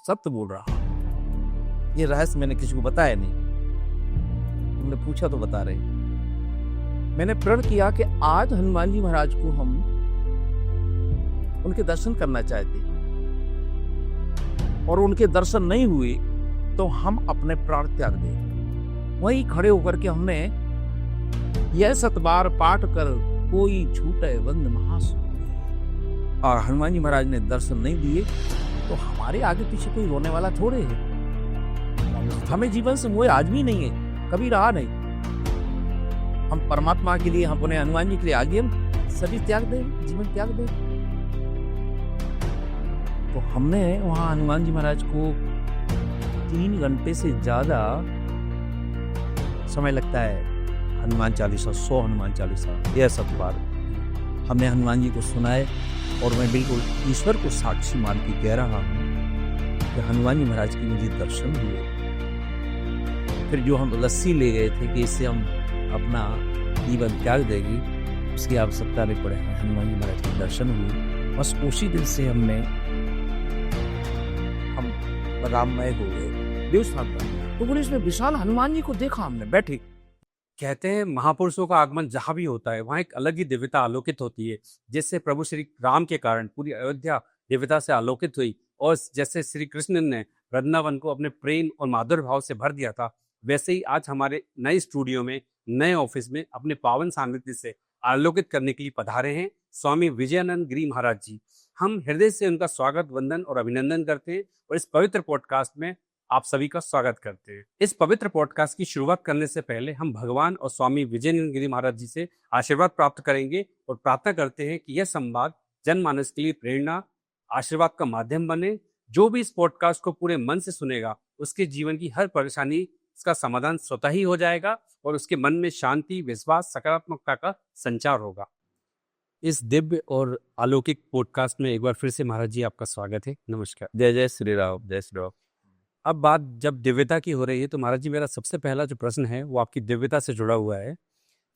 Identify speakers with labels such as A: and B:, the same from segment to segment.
A: सत्य बोल रहा हूं। ये रहस्य मैंने किसी को बताया नहीं, तुमने पूछा तो बता रहे। मैंने प्रण किया कि आज हनुमान जी महाराज को हम उनके दर्शन करना चाहते, और उनके दर्शन नहीं हुए तो हम अपने प्राण त्याग दें। वहीं खड़े होकर के हमने यह सतबार पाठ कर कोई छूटे बंद महासु, और हनुमान जी महाराज ने दर्शन नहीं दिए तो हमारे आगे पीछे कोई रोने वाला थोड़े है। हमें जीवन से मोह आज भी नहीं है, कभी रहा नहीं। हम परमात्मा के लिए, हम अपने हनुमान जी के लिए आगे हम सभी त्याग दें, जीवन त्याग दें। तो हमने वहां हनुमान जी महाराज को 3 घंटे से ज्यादा समय लगता है हनुमान चालीसा, 100 हनुमान चालीसा, यह सब बार हमने हनुमान जी को सुनाए। और मैं बिल्कुल ईश्वर को साक्षी मान के कह रहा हूँ कि हनुमान जी महाराज की मुझे दर्शन हुए। फिर जो हम लस्सी ले गए थे कि इससे हम अपना जीवन त्याग देंगे, उसकी आवश्यकता नहीं पड़े, हनुमान जी महाराज के दर्शन हुए। बस उसी दिन से हम राममय हो गए देवस्थान पर। तो बोले इसमें विशाल हनुमान जी को देखा हमने बैठे।
B: कहते हैं महापुरुषों का आगमन जहाँ भी होता है वहाँ एक अलग ही दिव्यता आलोकित होती है। जैसे प्रभु श्री राम के कारण पूरी अयोध्या दिव्यता से आलोकित हुई, और जैसे श्री कृष्ण ने वृंदावन को अपने प्रेम और माधुर्य भाव से भर दिया था, वैसे ही आज हमारे नए स्टूडियो में, नए ऑफिस में अपने पावन सानिध्य से आलोकित करने के लिए पधारे हैं स्वामी विजयानंद गिरी महाराज जी। हम हृदय से उनका स्वागत, वंदन और अभिनंदन करते हैं और इस पवित्र पॉडकास्ट में आप सभी का स्वागत करते हैं। इस पवित्र पॉडकास्ट की शुरुआत करने से पहले हम भगवान और स्वामी विजयानंद गिरी महाराज जी से आशीर्वाद प्राप्त करेंगे और प्रार्थना करते हैं कि यह संवाद जनमानस के लिए प्रेरणा, आशीर्वाद का माध्यम बने। जो भी इस पॉडकास्ट को पूरे मन से सुनेगा उसके जीवन की हर परेशानी का समाधान स्वतः ही हो जाएगा और उसके मन में शांति, विश्वास, सकारात्मकता का संचार होगा। इस दिव्य और अलौकिक पॉडकास्ट में एक बार फिर से महाराज जी आपका स्वागत है। नमस्कार।
A: जय जय श्री राम, जय श्री राम।
B: अब बात जब दिव्यता की हो रही है तो महाराज जी मेरा सबसे पहला जो प्रश्न है वो आपकी दिव्यता से जुड़ा हुआ है।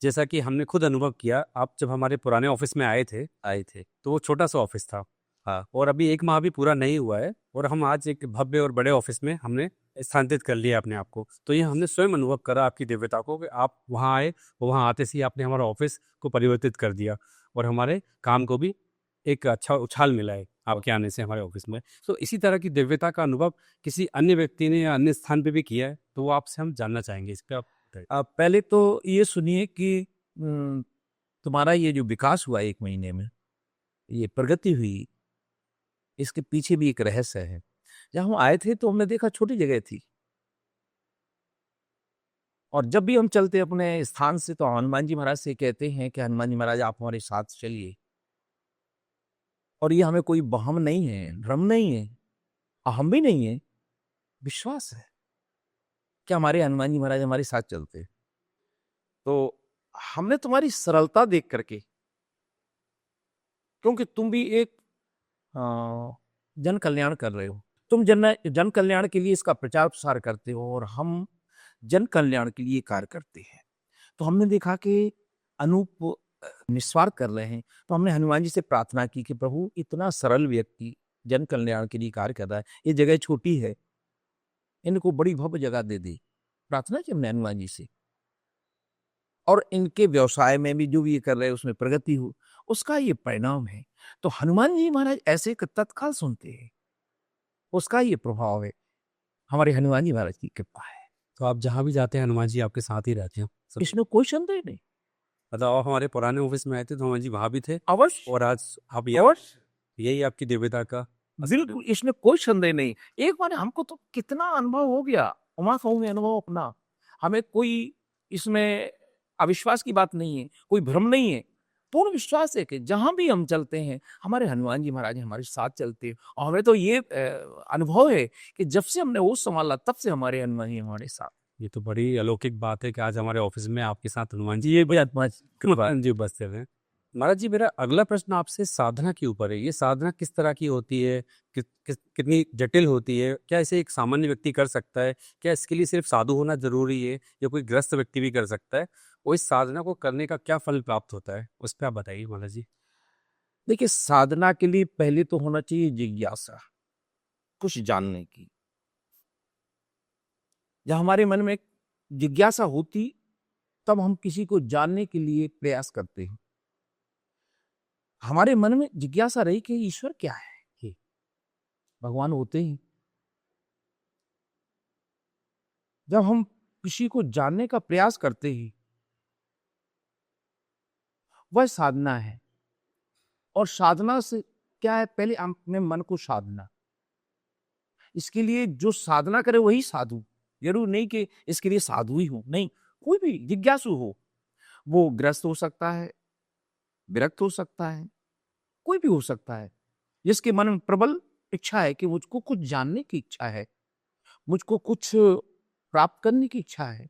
B: जैसा कि हमने खुद अनुभव किया, आप जब हमारे पुराने ऑफिस में आए थे तो वो छोटा सा ऑफिस था।
A: हाँ।
B: और अभी 1 माह भी पूरा नहीं हुआ है और हम आज एक भव्य और बड़े ऑफिस में हमने स्थानांतरित कर लिया अपने आप को। तो ये हमने स्वयं अनुभव करा आपकी दिव्यता को कि आप वहाँ आए और वहाँ आते से ही आपने हमारा ऑफिस को परिवर्तित कर दिया और हमारे काम को भी एक अच्छा उछाल मिला है आपके आने से हमारे ऑफिस में। तो इसी तरह की दिव्यता का अनुभव किसी अन्य व्यक्ति ने या अन्य स्थान पे भी किया है तो वो आपसे हम जानना चाहेंगे। इस पे आप
A: पहले तो ये सुनिए कि तुम्हारा ये जो विकास हुआ 1 महीने में, ये प्रगति हुई, इसके पीछे भी एक रहस्य है। जब हम आए थे तो हमने देखा छोटी जगह थी, और जब भी हम चलते अपने स्थान से तो हनुमान जी महाराज से कहते हैं कि हनुमान जी महाराज आप हमारे साथ चलिए। और ये हमें कोई वहम नहीं है, भ्रम नहीं है, अहम भी नहीं है, विश्वास है कि हमारे हनुमान जी महाराज हमारे साथ चलते। तो हमने तुम्हारी सरलता देख करके, क्योंकि तुम भी एक जन कल्याण कर रहे हो, तुम जन कल्याण के लिए इसका प्रचार प्रसार करते हो और हम जन कल्याण के लिए कार्य करते हैं। तो हमने देखा कि अनूप निस्वार्थ कर रहे हैं। तो हमने हनुमान जी से प्रार्थना की कि प्रभु इतना सरल व्यक्ति जन कल्याण के लिए कार्य कर रहा है, ये जगह छोटी है, इनको बड़ी भव्य जगह दे दी। प्रार्थना की हमने हनुमान जी से, और इनके व्यवसाय में भी जो भी ये कर रहे हैं उसमें प्रगति हो, उसका ये परिणाम है। तो हनुमान जी महाराज ऐसे तत्काल सुनते हैं, उसका ये प्रभाव है, हमारे हनुमान जी महाराज की कृपा है।
B: तो आप जहाँ भी जाते हैं हनुमान जी आपके साथ ही रहते हैं,
A: इसमें कोई संदेह नहीं।
B: मतलब आप हमारे पुराने ऑफिस में आए थे तो हनुमान जी वहाँ भी थे,
A: अवश्य,
B: और आज आप यही आपकी दिव्यता का
A: बिल्कुल, इसमें कोई संदेह नहीं। एक बार हमको तो कितना अनुभव हो गया, उमा कहूँ में अनुभव अपना, हमें कोई इसमें अविश्वास की बात नहीं है, कोई भ्रम नहीं है, पूर्ण विश्वास है कि जहां भी हम चलते हैं हमारे हनुमान जी महाराज हमारे साथ चलते हैं। और हमें तो ये अनुभव है कि जब से हमने वो संभाला तब से हमारे हनुमान जी हमारे साथ।
B: ये तो बड़ी अलौकिक बात है कि आज हमारे ऑफिस में आपके साथ हनुमान जी
A: ये
B: जी उपस्थित हैं। महाराज जी मेरा अगला प्रश्न आपसे साधना के ऊपर है। ये साधना किस तरह की होती है, कितनी जटिल होती है? क्या इसे एक सामान्य व्यक्ति कर सकता है? क्या इसके लिए सिर्फ साधु होना जरूरी है या कोई ग्रस्त व्यक्ति भी कर सकता है? और इस साधना को करने का क्या फल प्राप्त होता है, उस पर आप बताइए महाराज जी।
A: देखिए, साधना के लिए पहले तो होना चाहिए जिज्ञासा। कुछ जानने की। जब हमारे मन में जिज्ञासा होती तब हम किसी को जानने के लिए प्रयास करते हैं। हमारे मन में जिज्ञासा रही कि ईश्वर क्या है, कि भगवान होते हैं। जब हम किसी को जानने का प्रयास करते हैं वह साधना है। और साधना से क्या है, पहले अपने मन को साधना। इसके लिए जो साधना करे वही साधु। जरूर नहीं कि इसके लिए साधु ही हो, नहीं, कोई भी जिज्ञासु हो, वो ग्रस्त हो सकता है, विरक्त हो सकता है, कोई भी हो सकता है, जिसके मन में प्रबल इच्छा है कि मुझको कुछ जानने की इच्छा है, मुझको कुछ प्राप्त करने की इच्छा है।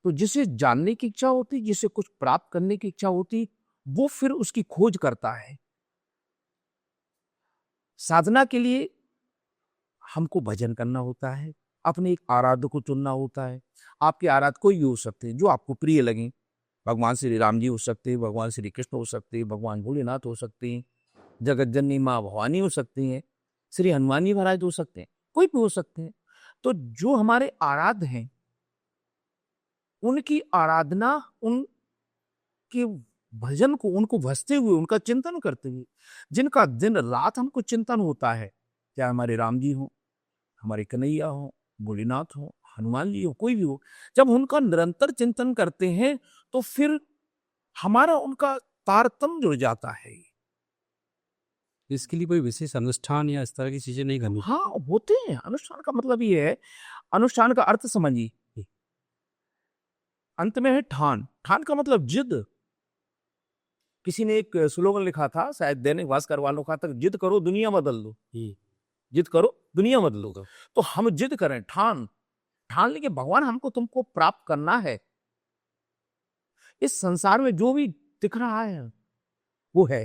A: तो जिसे जानने की इच्छा होती, जिसे कुछ प्राप्त करने की इच्छा होती, वो फिर उसकी खोज करता है। साधना के लिए हमको भजन करना होता है, अपने एक आराध्य को चुनना होता है। आपके आराध्य कोई भी हो सकते हैं जो आपको प्रिय लगे। भगवान श्री राम जी हो सकते हैं, भगवान श्री कृष्ण हो सकते हैं, भगवान भोलेनाथ हो सकते हैं, जगत जननी माँ भवानी हो सकती हैं, श्री हनुमान जी महाराज हो सकते हैं, कोई भी हो सकते हैं। तो जो हमारे आराध्य हैं उनकी आराधना, उनके भजन को, उनको भजते हुए, उनका चिंतन करते हुए, जिनका दिन रात हमको चिंतन होता है, चाहे हमारे राम जी हो, हमारे कन्हैया हो, भोलेनाथ हो, हनुमान जी हो, कोई भी हो, जब उनका निरंतर चिंतन करते हैं तो फिर हमारा उनका तारतम्य जुड़ जाता है।
B: इसके लिए कोई विशेष अनुष्ठान या इस तरह की चीजें नहीं करनी?
A: हाँ, होते हैं। अनुष्ठान का मतलब ये है, अनुष्ठान का अर्थ समझिए, अंत में है ठान। ठान का मतलब जिद। किसी ने एक स्लोगन लिखा था, शायद दैनिक भास्कर वालों का था, जिद करो दुनिया बदल दो। जिद करो दुनिया बदल दो। तो हम जिद करें, ठान लें कि भगवान हमको तुमको प्राप्त करना है। इस संसार में जो भी दिख रहा है वो है,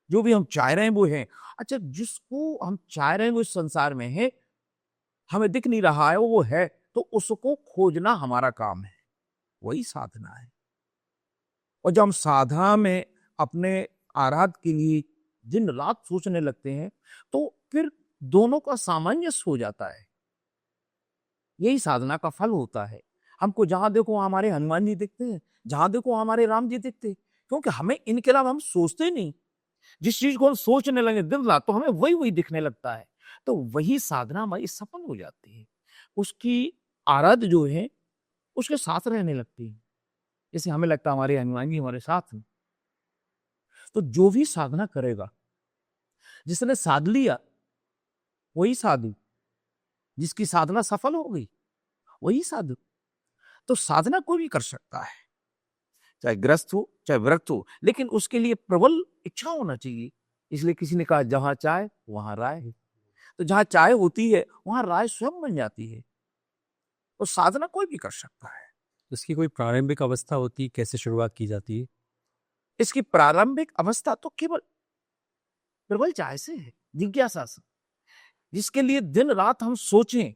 A: जो भी हम चाह रहे हैं वो है। अच्छा, जिसको हम चाह रहे हैं वो इस संसार में है, हमें दिख नहीं रहा है वो है, तो उसको खोजना हमारा काम है, वही साधना है। और जब हम साधना में अपने आराध्य के लिए दिन रात सोचने लगते हैं तो फिर दोनों का सामंजस्य हो जाता है। यही साधना का फल होता है। हमको जहां देखो हमारे हनुमान जी दिखते हैं, जहां देखो हमारे राम जी दिखते हैं, क्योंकि हमें इनके अलावा हम सोचते नहीं। जिस चीज को हम सोचने लगे दिन रात तो हमें वही वही दिखने लगता है। तो वही साधना हमारी सफल हो जाती है, उसकी आराध्य जो है उसके साथ रहने लगती है। जैसे हमें लगता है हमारे हनुमान जी हमारे साथ हैं। तो जो भी साधना करेगा, जिसने साध लिया वही साधु, जिसकी साधना सफल हो गई वही साधु। तो साधना कोई भी कर सकता है, चाहे ग्रस्त हो चाहे विरक्त हो, लेकिन उसके लिए प्रबल इच्छा होना चाहिए। इसलिए किसी ने कहा जहां चाय वहां राय है। तो जहां चाय होती है वहां राय स्वयं बन जाती है। तो साधना कोई भी कर सकता है।
B: इसकी कोई प्रारंभिक अवस्था होती है, कैसे शुरुआत की जाती है?
A: इसकी प्रारंभिक अवस्था तो केवल प्रबल चाय से है, जिज्ञासा से, जिसके लिए दिन रात हम सोचें।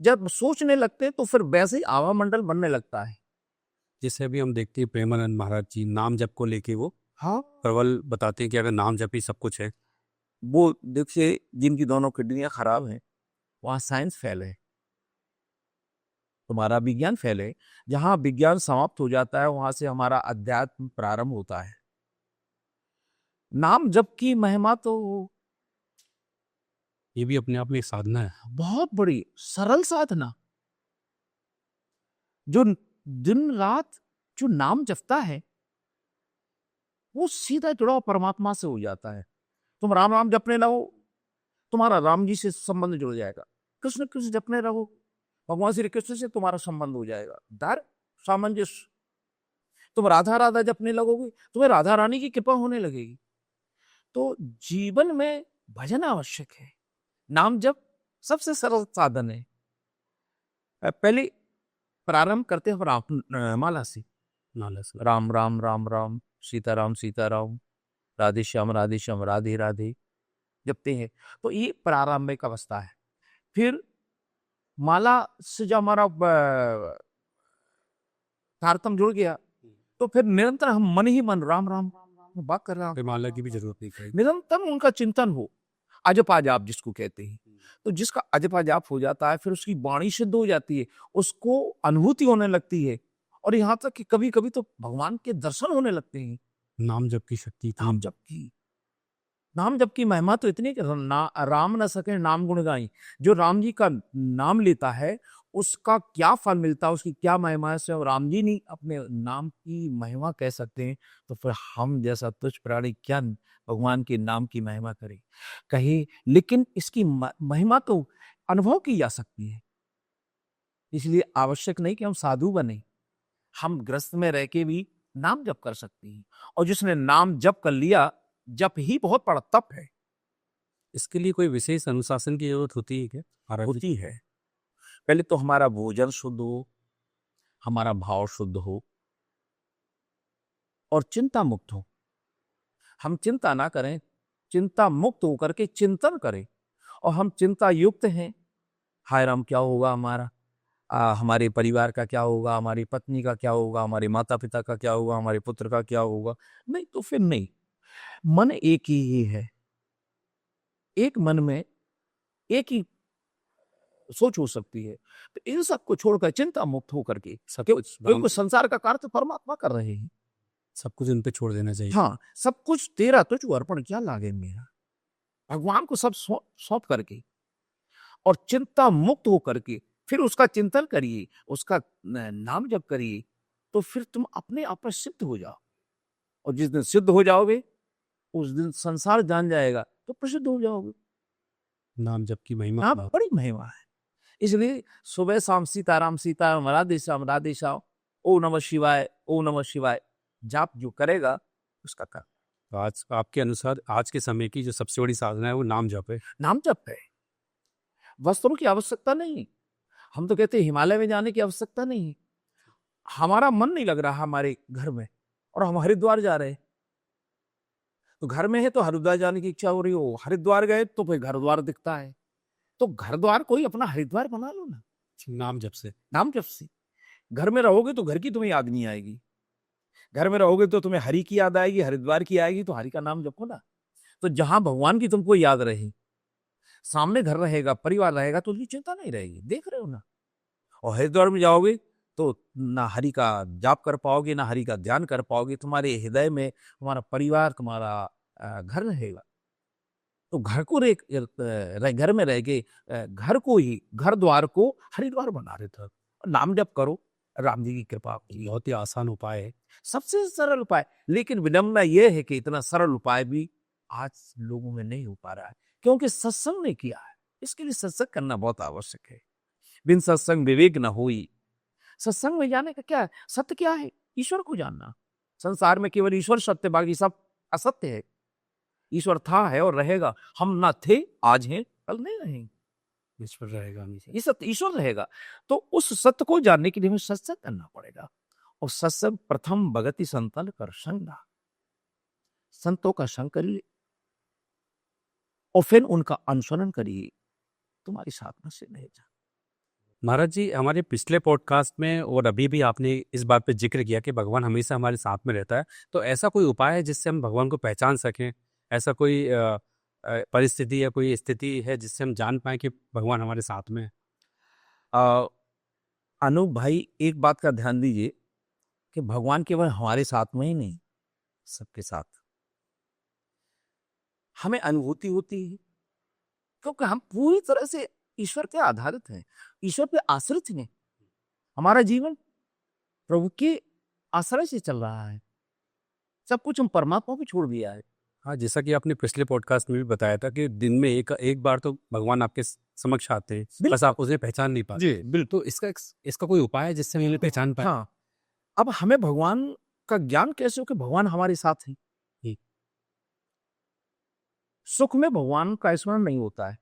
A: जब सोचने लगते हैं तो फिर वैसे ही आवामंडल बनने लगता है।
B: जैसे अभी हम देखते हैं प्रेमानंद महाराज जी नाम जप को लेके वो
A: हाँ,
B: प्रबल बताते हैं कि अगर नाम जप ही सब कुछ है।
A: वो देखिए जिनकी दोनों किडनियां खराब हैं वहां साइंस फेल है, तुम्हारा विज्ञान फेल है। जहां विज्ञान समाप्त हो जाता है वहां से हमारा अध्यात्म प्रारंभ होता है। नाम जप की महिमा तो
B: ये भी अपने आप में एक साधना है।
A: बहुत बड़ी सरल साधना। जो दिन रात जो नाम जपता है वो सीधा जुड़ाव परमात्मा से हो जाता है। तुम राम राम जपने लगो, तुम्हारा राम जी से संबंध जुड़ जाएगा। कृष्ण कृष्ण जपने रहो, भगवान श्री कृष्ण से तुम्हारा संबंध हो जाएगा। दर सामंजस्य। तुम राधा राधा जपने लगोगे, तुम्हें राधा रानी की कृपा होने लगेगी। तो जीवन में भजन आवश्यक है। नाम जप सबसे सरल साधन है। पहले प्रारंभ करते हैं राम माला से।
B: नाला से
A: राम राम राम राम, सीताराम सीताराम, राधे श्याम राधे राधे जपते हैं। तो ये प्रारंभिक अवस्था है। फिर माला से जब हमारा तारतम्य जुड़ गया तो फिर निरंतर हम मन ही मन राम राम राम राम बात कर रहा हूं।
B: फिर माला की भी जरूरत नहीं पड़ेगी।
A: निरंतर उनका चिंतन हो, अजपा जाप जिसको कहते हैं। तो जिसका अजपा जाप हो जाता है फिर उसकी वाणी शुद्ध हो जाती है, उसको अनुभूति होने लगती है और यहाँ तक कि कभी कभी तो भगवान के दर्शन होने लगते हैं।
B: नाम जप की शक्ति थी।
A: नाम जप की महिमा तो इतनी कि राम न सके नाम गुण गाई। जो राम जी का नाम लेता है उसका क्या फल मिलता है, उसकी क्या महिमा है, स्वयं राम जी नहीं अपने नाम की महिमा कह सकते हैं, तो फिर हम जैसा तुच्छ प्राणी क्या भगवान के नाम की महिमा करें कहे। लेकिन इसकी महिमा तो अनुभव की जा सकती है, इसलिए आवश्यक नहीं कि हम साधु बने, हम गृहस्थ में रह के भी नाम जप कर सकते हैं। और जिसने नाम जप कर लिया, जप ही बहुत बड़ा तप है।
B: इसके लिए कोई विशेष अनुशासन की जरूरत होती है क्या? आराध्य
A: होती है। पहले तो हमारा भोजन शुद्ध हो, हमारा भाव शुद्ध हो और चिंता मुक्त हो। हम चिंता ना करें, चिंता मुक्त होकर के चिंतन करें। और हम चिंता युक्त हैं, हाय राम क्या होगा हमारा, हमारे परिवार का क्या होगा, हमारी पत्नी का क्या होगा, हमारे माता पिता का क्या होगा, हमारे पुत्र का क्या होगा, नहीं तो फिर नहीं। मन एक ही है, एक मन में एक ही सोच हो सकती है। तो इन सबको छोड़कर चिंता मुक्त होकर के
B: सब
A: क्यों-
B: कुछ
A: क्योंकि संसार का कार्य तो परमात्मा कर रहे हैं।
B: सब कुछ इन पे छोड़ देना चाहिए।
A: हाँ, सब कुछ तेरा तुझको अर्पण क्या लागे मेरा, भगवान को सब सौंप करके और चिंता मुक्त होकर के फिर उसका चिंतन करिए, उसका नाम जप करिए, तो फिर तुम अपने आप में सिद्ध हो जाओ। और जिस दिन सिद्ध हो जाओगे उस दिन संसार जान जाएगा तो प्रसिद्ध हो जाओगे।
B: नाम जप की महिमा
A: नाम
B: बहुत।
A: बड़ी महिमा है। इसलिए सुबह शाम सीताराम सीताराम राधे श्याम ओ नमः शिवाय ओ नमः शिवाय जाप जो करेगा उसका कर।
B: तो आज आपके अनुसार आज के समय की जो सबसे बड़ी साधना है वो नाम जप है।
A: नाम जप है, वस्त्रों की आवश्यकता नहीं। हम तो कहते हैं हिमालय में जाने की आवश्यकता नहीं। हमारा मन नहीं लग रहा हमारे घर में और हम हरिद्वार जा रहे हैं, तो घर में है तो हरिद्वार जाने की इच्छा हो रही हो, हरिद्वार गए तो फिर घर द्वार दिखता है, तो घर द्वार कोई अपना हरिद्वार बना लो ना
B: नाम जप से।
A: नाम जप से। घर में रहोगे तो घर की तुम्हें याद नहीं आएगी, घर में रहोगे तो तुम्हें हरि की याद आएगी, हरिद्वार की आएगी, तो हरि का नाम जपो ना। तो जहां भगवान की तुमको याद रहे, सामने घर रहेगा, परिवार रहेगा, तो उसकी चिंता नहीं रहेगी, देख रहे हो ना। और हरिद्वार में जाओगे तो ना हरि का जाप कर पाओगे, ना हरि का ध्यान कर पाओगे, तुम्हारे हृदय में तुम्हारा परिवार, तुम्हारा घर रहेगा। तो घर को घर में रह के घर को ही, घर द्वार को हरिद्वार बना रहे थे। नाम जप करो, राम जी की कृपा होगी।
B: बहुत ही आसान उपाय है।
A: सबसे सरल उपाय, लेकिन विडंबना यह है कि इतना सरल उपाय भी आज लोगों में नहीं हो पा रहा है, क्योंकि सत्संग नहीं किया है। इसके लिए सत्संग करना बहुत आवश्यक है। बिन सत्संग विवेक न होई। सत्संग में जाने का क्या है, सत्य क्या है, ईश्वर को जानना। संसार में केवल ईश्वर सत्य, बाकी सब असत्य है। ईश्वर था, है और रहेगा। हम ना थे, आज हैं, कल नहीं रहेंगे।
B: ईश्वर रहेगा हमेशा।
A: ये सत्य ईश्वर रहेगा। तो उस सत्य को जानने के लिए हमें सत्संग करना पड़ेगा। और सत्संग प्रथम भगति संतन कर संगा, संतों का संग करिए और फिर उनका अनुसरण करिए, तुम्हारी साधना से नहीं जा।
B: महाराज जी, हमारे पिछले पॉडकास्ट में और अभी भी आपने इस बात पे जिक्र किया कि भगवान हमेशा हमारे साथ में रहता है। तो ऐसा कोई उपाय है जिससे हम भगवान को पहचान सकें? ऐसा कोई परिस्थिति या कोई स्थिति है जिससे हम जान पाए कि भगवान हमारे साथ में है?
A: अनूप भाई, एक बात का ध्यान दीजिए कि भगवान केवल हमारे साथ में ही नहीं, सबके साथ हमें अनुभूति होती है, क्योंकि हम पूरी तरह से ईश्वर पे आधारित हैं, ईश्वर पे आश्रित हैं। हमारा जीवन प्रभु के आश्रय से चल रहा है, सब कुछ हम परमात्मा पे छोड़ दिया है।
B: हाँ, जैसा कि आपने पिछले पॉडकास्ट में भी बताया था कि दिन में एक बार तो भगवान आपके समक्ष आते हैं, बस आप उन्हें पहचान नहीं पाते।
A: जी बिल्कुल।
B: तो इसका कोई उपाय है जिससे हम इन्हें पहचान पाए?
A: हाँ, अब हमें भगवान का ज्ञान कैसे हो कि भगवान हमारे साथ हैं।
B: जी।
A: सुख में भगवान का स्मरण नहीं होता है।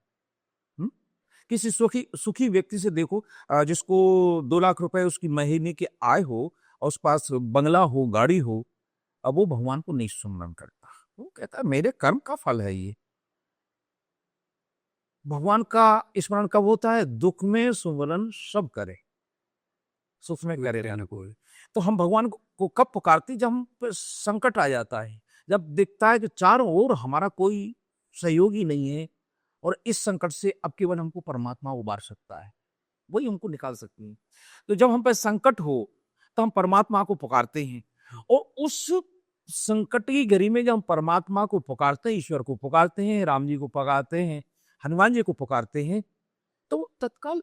A: किसी सुखी व्यक्ति से देखो, जिसको 2 लाख रुपए उसकी महीने की आय हो और उस पास बंगला हो, गाड़ी हो, अब वो भगवान को नहीं स्मरण करता। वो कहता है मेरे कर्म का फल है ये। भगवान का स्मरण कब होता है? दुख में सुमरन सब करे, सुख में करे रहने को। तो हम भगवान को कब पुकारते? जब हम पे संकट आ जाता है, जब दिखता है कि चारों ओर हमारा कोई सहयोगी नहीं है, और इस संकट से अब केवल हमको परमात्मा उबार सकता है, वही हमको निकाल सकती है। तो जब हम पे संकट हो तो हम परमात्मा को पुकारते हैं, और उस संकट की घड़ी में जब हम परमात्मा को पुकारते हैं, ईश्वर को पुकारते हैं, राम जी को पुकारते हैं, हनुमान जी को पुकारते हैं, तो वो तत्काल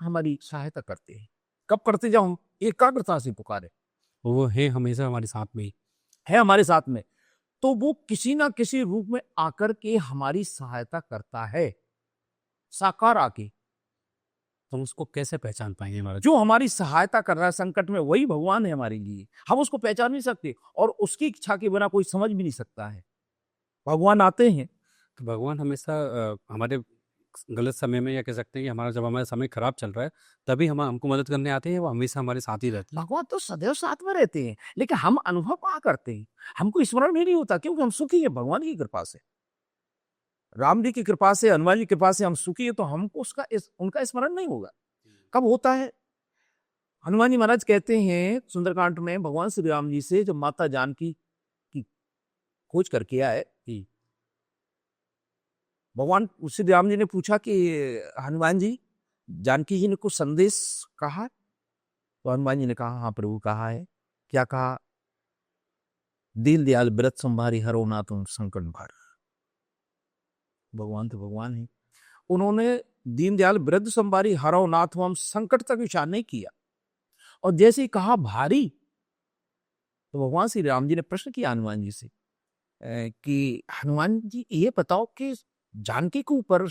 A: हमारी सहायता करते हैं। कब करते? जब हम एकाग्रता से पुकारे,
B: वो है हमेशा हमारे साथ में ही।
A: है हमारे साथ में, तो वो किसी ना किसी रूप में आकर के हमारी सहायता करता है, साकार आके।
B: तो हम उसको कैसे पहचान पाएंगे महाराज?
A: जो हमारी सहायता कर रहा है संकट में, वही भगवान है हमारे लिए। हम उसको पहचान नहीं सकते, और उसकी इच्छा के बिना कोई समझ भी नहीं सकता है। भगवान आते हैं,
B: तो भगवान हमेशा हमारे गलत समय में, या कह सकते हैं कि हमारा जब हमारा समय खराब चल रहा है तभी हम हमको मदद करने आते हैं, वो हमेशा हमारे साथ ही रहते हैं।
A: भगवान तो सदैव साथ में रहते हैं, लेकिन हम अनुभव कहाँ करते हैं? हमको स्मरण भी नहीं होता, क्योंकि हम सुखी है भगवान की कृपा से, राम जी की कृपा से, हनुमान जी की कृपा से हम सुखी है, तो हमको उनका स्मरण नहीं होगा। कब होता है? हनुमान जी महाराज कहते हैं सुंदरकांड में, भगवान श्री राम जी से जब माता जानकी की खोज करके आए, भगवान श्री राम जी ने पूछा कि हनुमान जी, जानकी जी ने कुछ संदेश कहा है? तो हनुमान जी ने कहा, हाँ प्रभु, कहा है। क्या कहा? दीन दयाल व्रत संभारी हरो ना तुम संकट भर। भगवान तो भगवान है, उन्होंने दीन दयाल वृद्ध संभारी हरो नाथ, हम संकट तक विचार नहीं किया, और जैसे ही कहा भारी, तो भगवान श्री राम जी ने प्रश्न किया हनुमान जी से कि हनुमान जी ये बताओ कि जानकी के ऊपर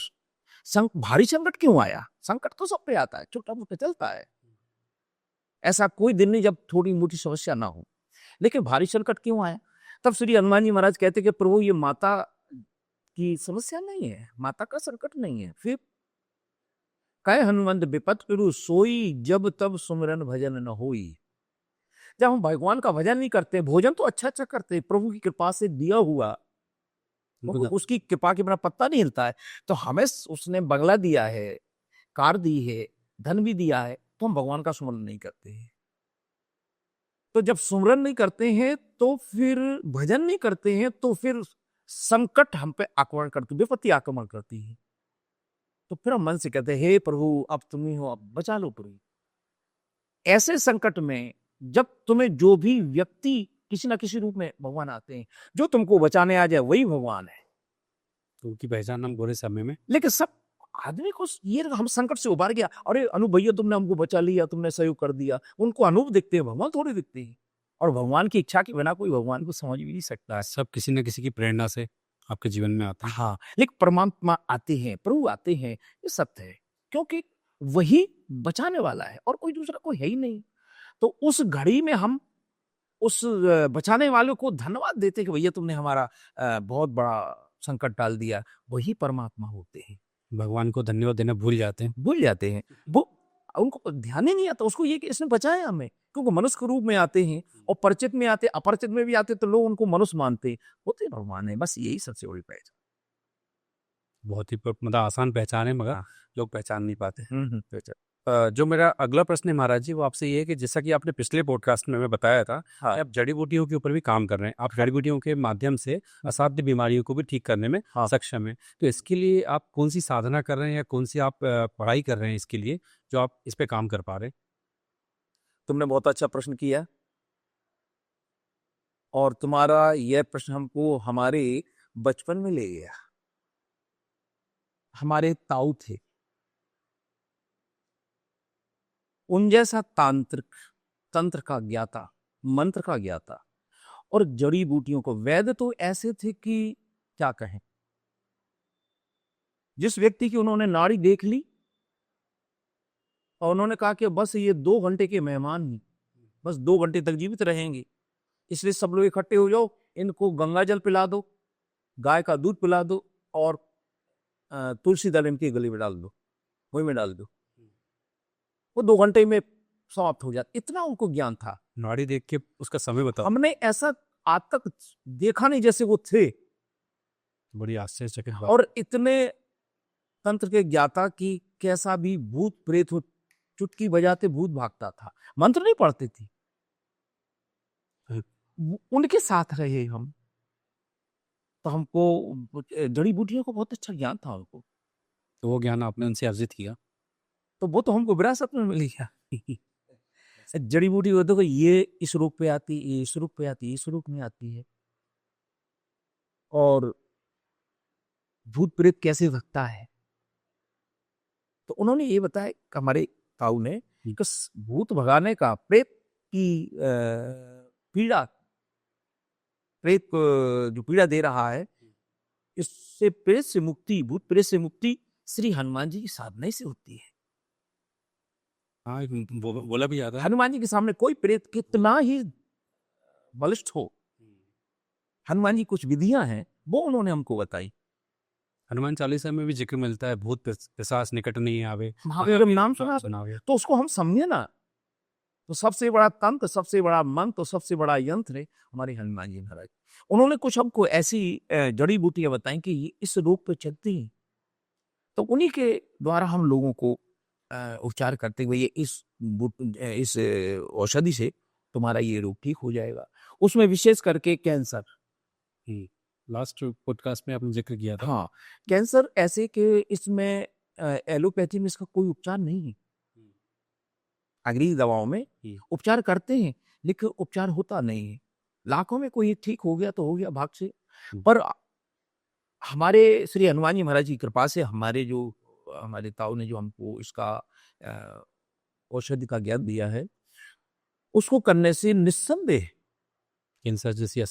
A: भारी संकट क्यों आया? संकट तो सब पे आता है, छोटा मोटा चलता है, ऐसा कोई दिन नहीं जब थोड़ी मोटी समस्या ना हो, लेकिन भारी संकट क्यों आया? तब श्री हनुमान जी महाराज कहते कि प्रभु, ये माता की समस्या नहीं है, माता का संकट नहीं है। फिर कहे हनुमंत विपत फिरु सोई, जब तब सुमिरन भजन न होई। जब हम भगवान का भजन नहीं करते, भोजन तो अच्छा अच्छा करते, प्रभु की कृपा से दिया हुआ, उसकी कृपा के बिना पत्ता नहीं हिलता है। तो हमें उसने बंगला दिया है, कार दी है, धन भी दिया है, तो हम भगवान का सुमरन नहीं करते हैं। तो जब सुमरन नहीं करते हैं, तो फिर भजन नहीं करते हैं, तो फिर संकट हम पे आक्रमण करती, विपत्ति आक्रमण करती है। तो फिर हम मन से कहते हैं, हे प्रभु, अब तुम ही हो, अब बचा लो प्रभु। ऐसे संकट में जब तुम्हें जो भी व्यक्ति किसी ना किसी रूप में भगवान आते हैं, जो तुमको बचाने आ जाए वही भगवान है।
B: तो उनकी पहचान हम बुरे समय में।
A: लेकिन सब आदमी को ये हम संकट से उबार गया, अरे अनु भैया तुमने हमको बचा लिया, तुमने सहयोग कर दिया, उनको अनूप दिखते हैं, भगवान थोड़े दिखते हैं। और भगवान की इच्छा के बिना कोई भगवान को समझ भी नहीं सकता है।
B: सब किसी न किसी की प्रेरणा से आपके जीवन में आते हैं।
A: हाँ, लेकिन परमात्मा आते हैं, प्रभु आते हैं, ये सत्य है, क्योंकि वही बचाने वाला है और कोई दूसरा कोई है ही नहीं। तो उस घड़ी में हम उस बचाने वाले को धन्यवाद देते कि भैया तुमने हमारा बहुत बड़ा संकट टाल दिया। वही परमात्मा होते हैं।
B: भगवान को धन्यवाद देना भूल जाते हैं।
A: भूल जाते हैं, वो उनको ध्यान ही नहीं आता उसको ये कि इसने बचाया हमें, क्योंकि मनुष्य के रूप में आते हैं, और परिचित में आते, अपरिचित में भी आते, तो लोग उनको मनुष्य मानते हैं, होते भगवान है। बस यही सबसे बड़ी पहचान।
B: बहुत ही मतलब आसान पहचान है, मगर
A: हाँ।
B: लोग पहचान नहीं पाते।
A: पहचान।
B: जो मेरा अगला प्रश्न है महाराज जी, वो आपसे ये है कि जैसा कि आपने पिछले पॉडकास्ट में हमें बताया था
A: हाँ।
B: कि आप जड़ी बूटियों के ऊपर भी काम कर रहे हैं, आप जड़ी बूटियों के माध्यम से असाध्य बीमारियों को भी ठीक करने में
A: हाँ।
B: सक्षम है। तो इसके लिए आप कौन सी साधना कर रहे हैं, या कौन सी आप पढ़ाई कर रहे हैं इसके लिए, जो आप इस पे काम कर पा रहे हैं?
A: तुमने बहुत अच्छा प्रश्न किया, और तुम्हारा यह प्रश्न हमको हमारे बचपन में ले गया। हमारे ताऊ थे, उन जैसा तांत्रिक, तंत्र का ज्ञाता, मंत्र का ज्ञाता, और जड़ी बूटियों को वैद्य तो ऐसे थे कि क्या कहें। जिस व्यक्ति की उन्होंने नाड़ी देख ली और उन्होंने कहा कि बस ये 2 घंटे के मेहमान ही, बस 2 घंटे तक जीवित रहेंगे, इसलिए सब लोग इकट्ठे हो जाओ, इनको गंगा जल पिला दो, गाय का दूध पिला दो, और तुलसी दल इनके गले में डाल दो, मुंह में डाल दो। वो 2 घंटे में समाप्त हो जाता, इतना उनको ज्ञान था।
B: नाड़ी देख के उसका समय बताओ।
A: हमने ऐसा आज तक देखा नहीं जैसे वो थे,
B: बड़ी आश्चर्यचकित बात।
A: और इतने तंत्र के ज्ञाता की कैसा भी भूत प्रेत हो, चुटकी बजाते भूत भागता था। मंत्र नहीं पढ़ते थे, उनके साथ रहे हम, तो हमको जड़ी बूटियों को बहुत अच्छा ज्ञान था उनको।
B: तो वो ज्ञान आपने उनसे अर्जित किया।
A: तो वो तो हमको विरासत में मिल गया। जड़ी बूटी वो देखो, ये इस रोग पे आती, ये इस रोग पे आती, इस रोग में आती है, और भूत प्रेत कैसे भगता है। तो उन्होंने ये बताया कि हमारे ताऊ ने कि भूत भगाने का, प्रेत की पीड़ा, प्रेत को जो पीड़ा दे रहा है, इससे प्रेत से मुक्ति, भूत प्रेत से मुक्ति श्री हनुमान जी की साधना से होती है।
B: हाँ, बोला भी जाता है।
A: हनुमान जी के सामने कोई प्रेत कितना ही बलिष्ठ हो, हनुमान जी कुछ विधियां हैं वो उन्होंने हमको बताई।
B: हनुमान चालीसा में भी जिक्र मिलता है, भूत पिशाच निकट नहीं आवे।
A: महावीर नाम सुना तो उसको हम समझे ना। तो सबसे बड़ा तंत्र, सबसे बड़ा मंत्र, सबसे बड़ा यंत्र है हमारे हनुमान जी महाराज। उन्होंने कुछ हमको ऐसी जड़ी बूटियां बताई कि ये इस रोग पे चलती हैं, तो उन्हीं के द्वारा हम लोगों को उपचार करते हुए ये इस औषधि से तुम्हारा ये रोग ठीक हो जाएगा। उसमें विशेष करके कैंसर,
B: लास्ट पॉडकास्ट में आपने जिक्र किया था।
A: हाँ, कैंसर ऐसे कि इसमें एलोपैथी में इसका कोई उपचार नहीं है। अंग्रेजी दवाओं में उपचार करते हैं, लेकिन उपचार होता नहीं है। लाखों में कोई ठीक हो गया तो हो गया भाग से। पर हमारे श्री हनुमान जी महाराज की कृपा से हमारे ताऊ ने जो हमको इसका औषधि का ज्ञान दिया है, उसको करने से निस्संदेह
B: कैंसर जैसी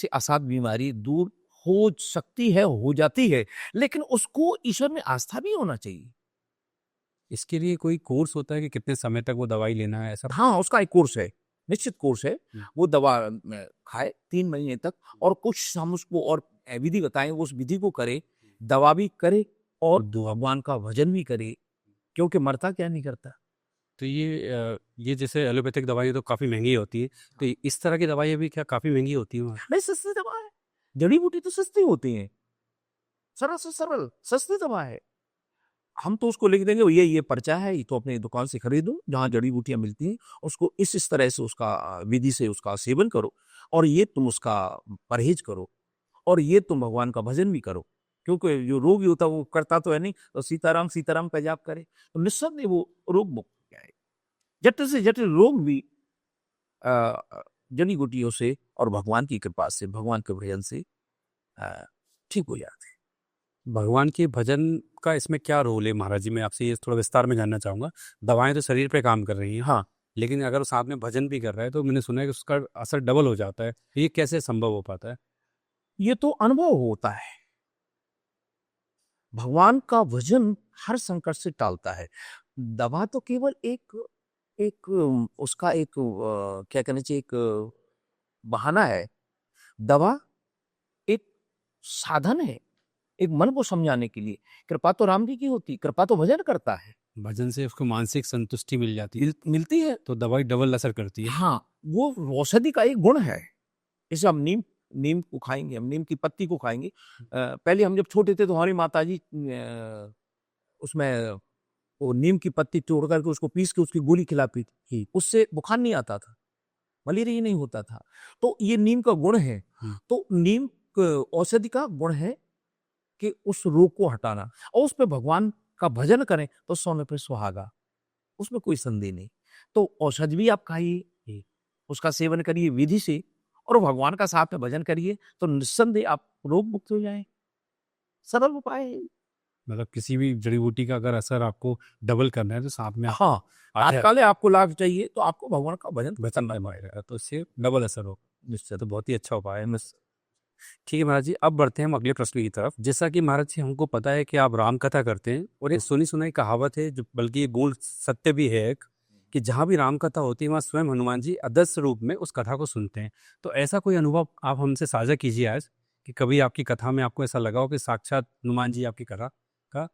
A: असाध्य बीमारी दूर हो सकती है, हो जाती है, लेकिन उसको ईश्वर में आस्था भी होना चाहिए।
B: इसके लिए कोई कोर्स होता है कि कितने समय तक वो दवाई लेना है, ऐसा?
A: हाँ, उसका एक कोर्स है, निश्चित कोर्स है। वो दवा खाए 3 महीने तक, और कुछ हम उसको और विधि बताएं, उस विधि को करे, दवा भी करे और भगवान का भजन भी करे, क्योंकि मरता क्या नहीं करता।
B: तो ये जैसे एलोपैथिक दवाई तो काफ़ी महंगी होती है, तो इस तरह की दवाइयाँ भी क्या काफ़ी महंगी होती है?
A: नहीं, सस्ती दवा है। जड़ी बूटी तो सस्ती होती है, सरल से सरल सस्ती दवा है। हम तो उसको लिख देंगे, ये पर्चा है, ये तो अपनी दुकान से खरीदो जहाँ जड़ी बूटियां मिलती हैं, उसको इस तरह से उसका विधि से उसका सेवन करो, और ये तुम उसका परहेज करो, और ये तुम भगवान का भजन भी करो। क्योंकि जो रोगी होता है वो करता तो है नहीं, तो सीताराम सीताराम का जाप करे तो निस्संदेह वो रोग मुक्त हो जाए। जटिल से जटिल रोग भी जड़ी बूटियों से और भगवान की कृपा से, भगवान के भजन से ठीक हो जाते हैं।
B: भगवान के भजन का इसमें क्या रोल है महाराज जी? मैं आपसे ये थोड़ा विस्तार में जानना चाहूँगा। दवाएं तो शरीर पे काम कर रही हैं,
A: हाँ,
B: लेकिन अगर साथ में भजन भी कर रहा है तो मैंने सुना है कि उसका असर डबल हो जाता है। ये कैसे संभव हो पाता है?
A: ये तो अनुभव होता है। भगवान का भजन हर संकट से टालता है। दवा तो केवल उसका क्या कहना चाहिए, एक बहाना है। दवा एक साधन है, एक मन को समझाने के लिए। कृपा तो राम जी की होती, कृपा तो भजन करता है।
B: भजन से उसको मानसिक संतुष्टि मिल जाती है,
A: मिलती है,
B: तो दवाई डबल असर करती है।
A: हाँ, वो औषधि का एक गुण है। जैसे हम नीम को खाएंगे, हम नीम की पत्ती को खाएंगे। पहले हम जब छोटे थे तो हमारी माता जी उसमें वो नीम की पत्ती तोड़ करके उसको पीस के उसकी गोली खिलाती थी, उससे बुखार नहीं आता था, मलेरिया नहीं होता था। तो ये नीम का गुण है। तो नीम औषधि का गुण है कि उस रोग को हटाना, और उस पे भगवान का भजन करें तो सोने पे सुहागा, उसमें कोई संदेह नहीं। तो औषधि भी आप खाइए, उसका सेवन करिए विधि से, और भगवान का साथ में भजन करिए, तो निस्संदेह आप रोग मुक्त हो जाएं। सरल उपाय है।
B: मतलब किसी भी जड़ी बूटी का अगर असर आपको डबल करना है तो साथ में
A: हाँ, तात्कालिक आपको लाभ चाहिए तो आपको भगवान का भजन करना
B: पड़ेगा, तो इससे डबल असर हो। निश्चय, तो बहुत ही अच्छा उपाय है। ठीक है महाराज जी, अब बढ़ते हैं हम अगले प्रश्न की तरफ। जैसा कि महाराज जी हमको पता है कि आप राम कथा करते हैं, और एक सुनी सुनाई कहावत है, जो बल्कि ये गूढ़ सत्य भी है एक, कि जहाँ भी राम कथा होती है वहाँ स्वयं हनुमान जी अदृश्य रूप में उस कथा को सुनते हैं। तो ऐसा कोई अनुभव आप हमसे साझा कीजिए आज, कि कभी आपकी कथा में आपको ऐसा लगा हो कि साक्षात हनुमान जी आपकी कथा का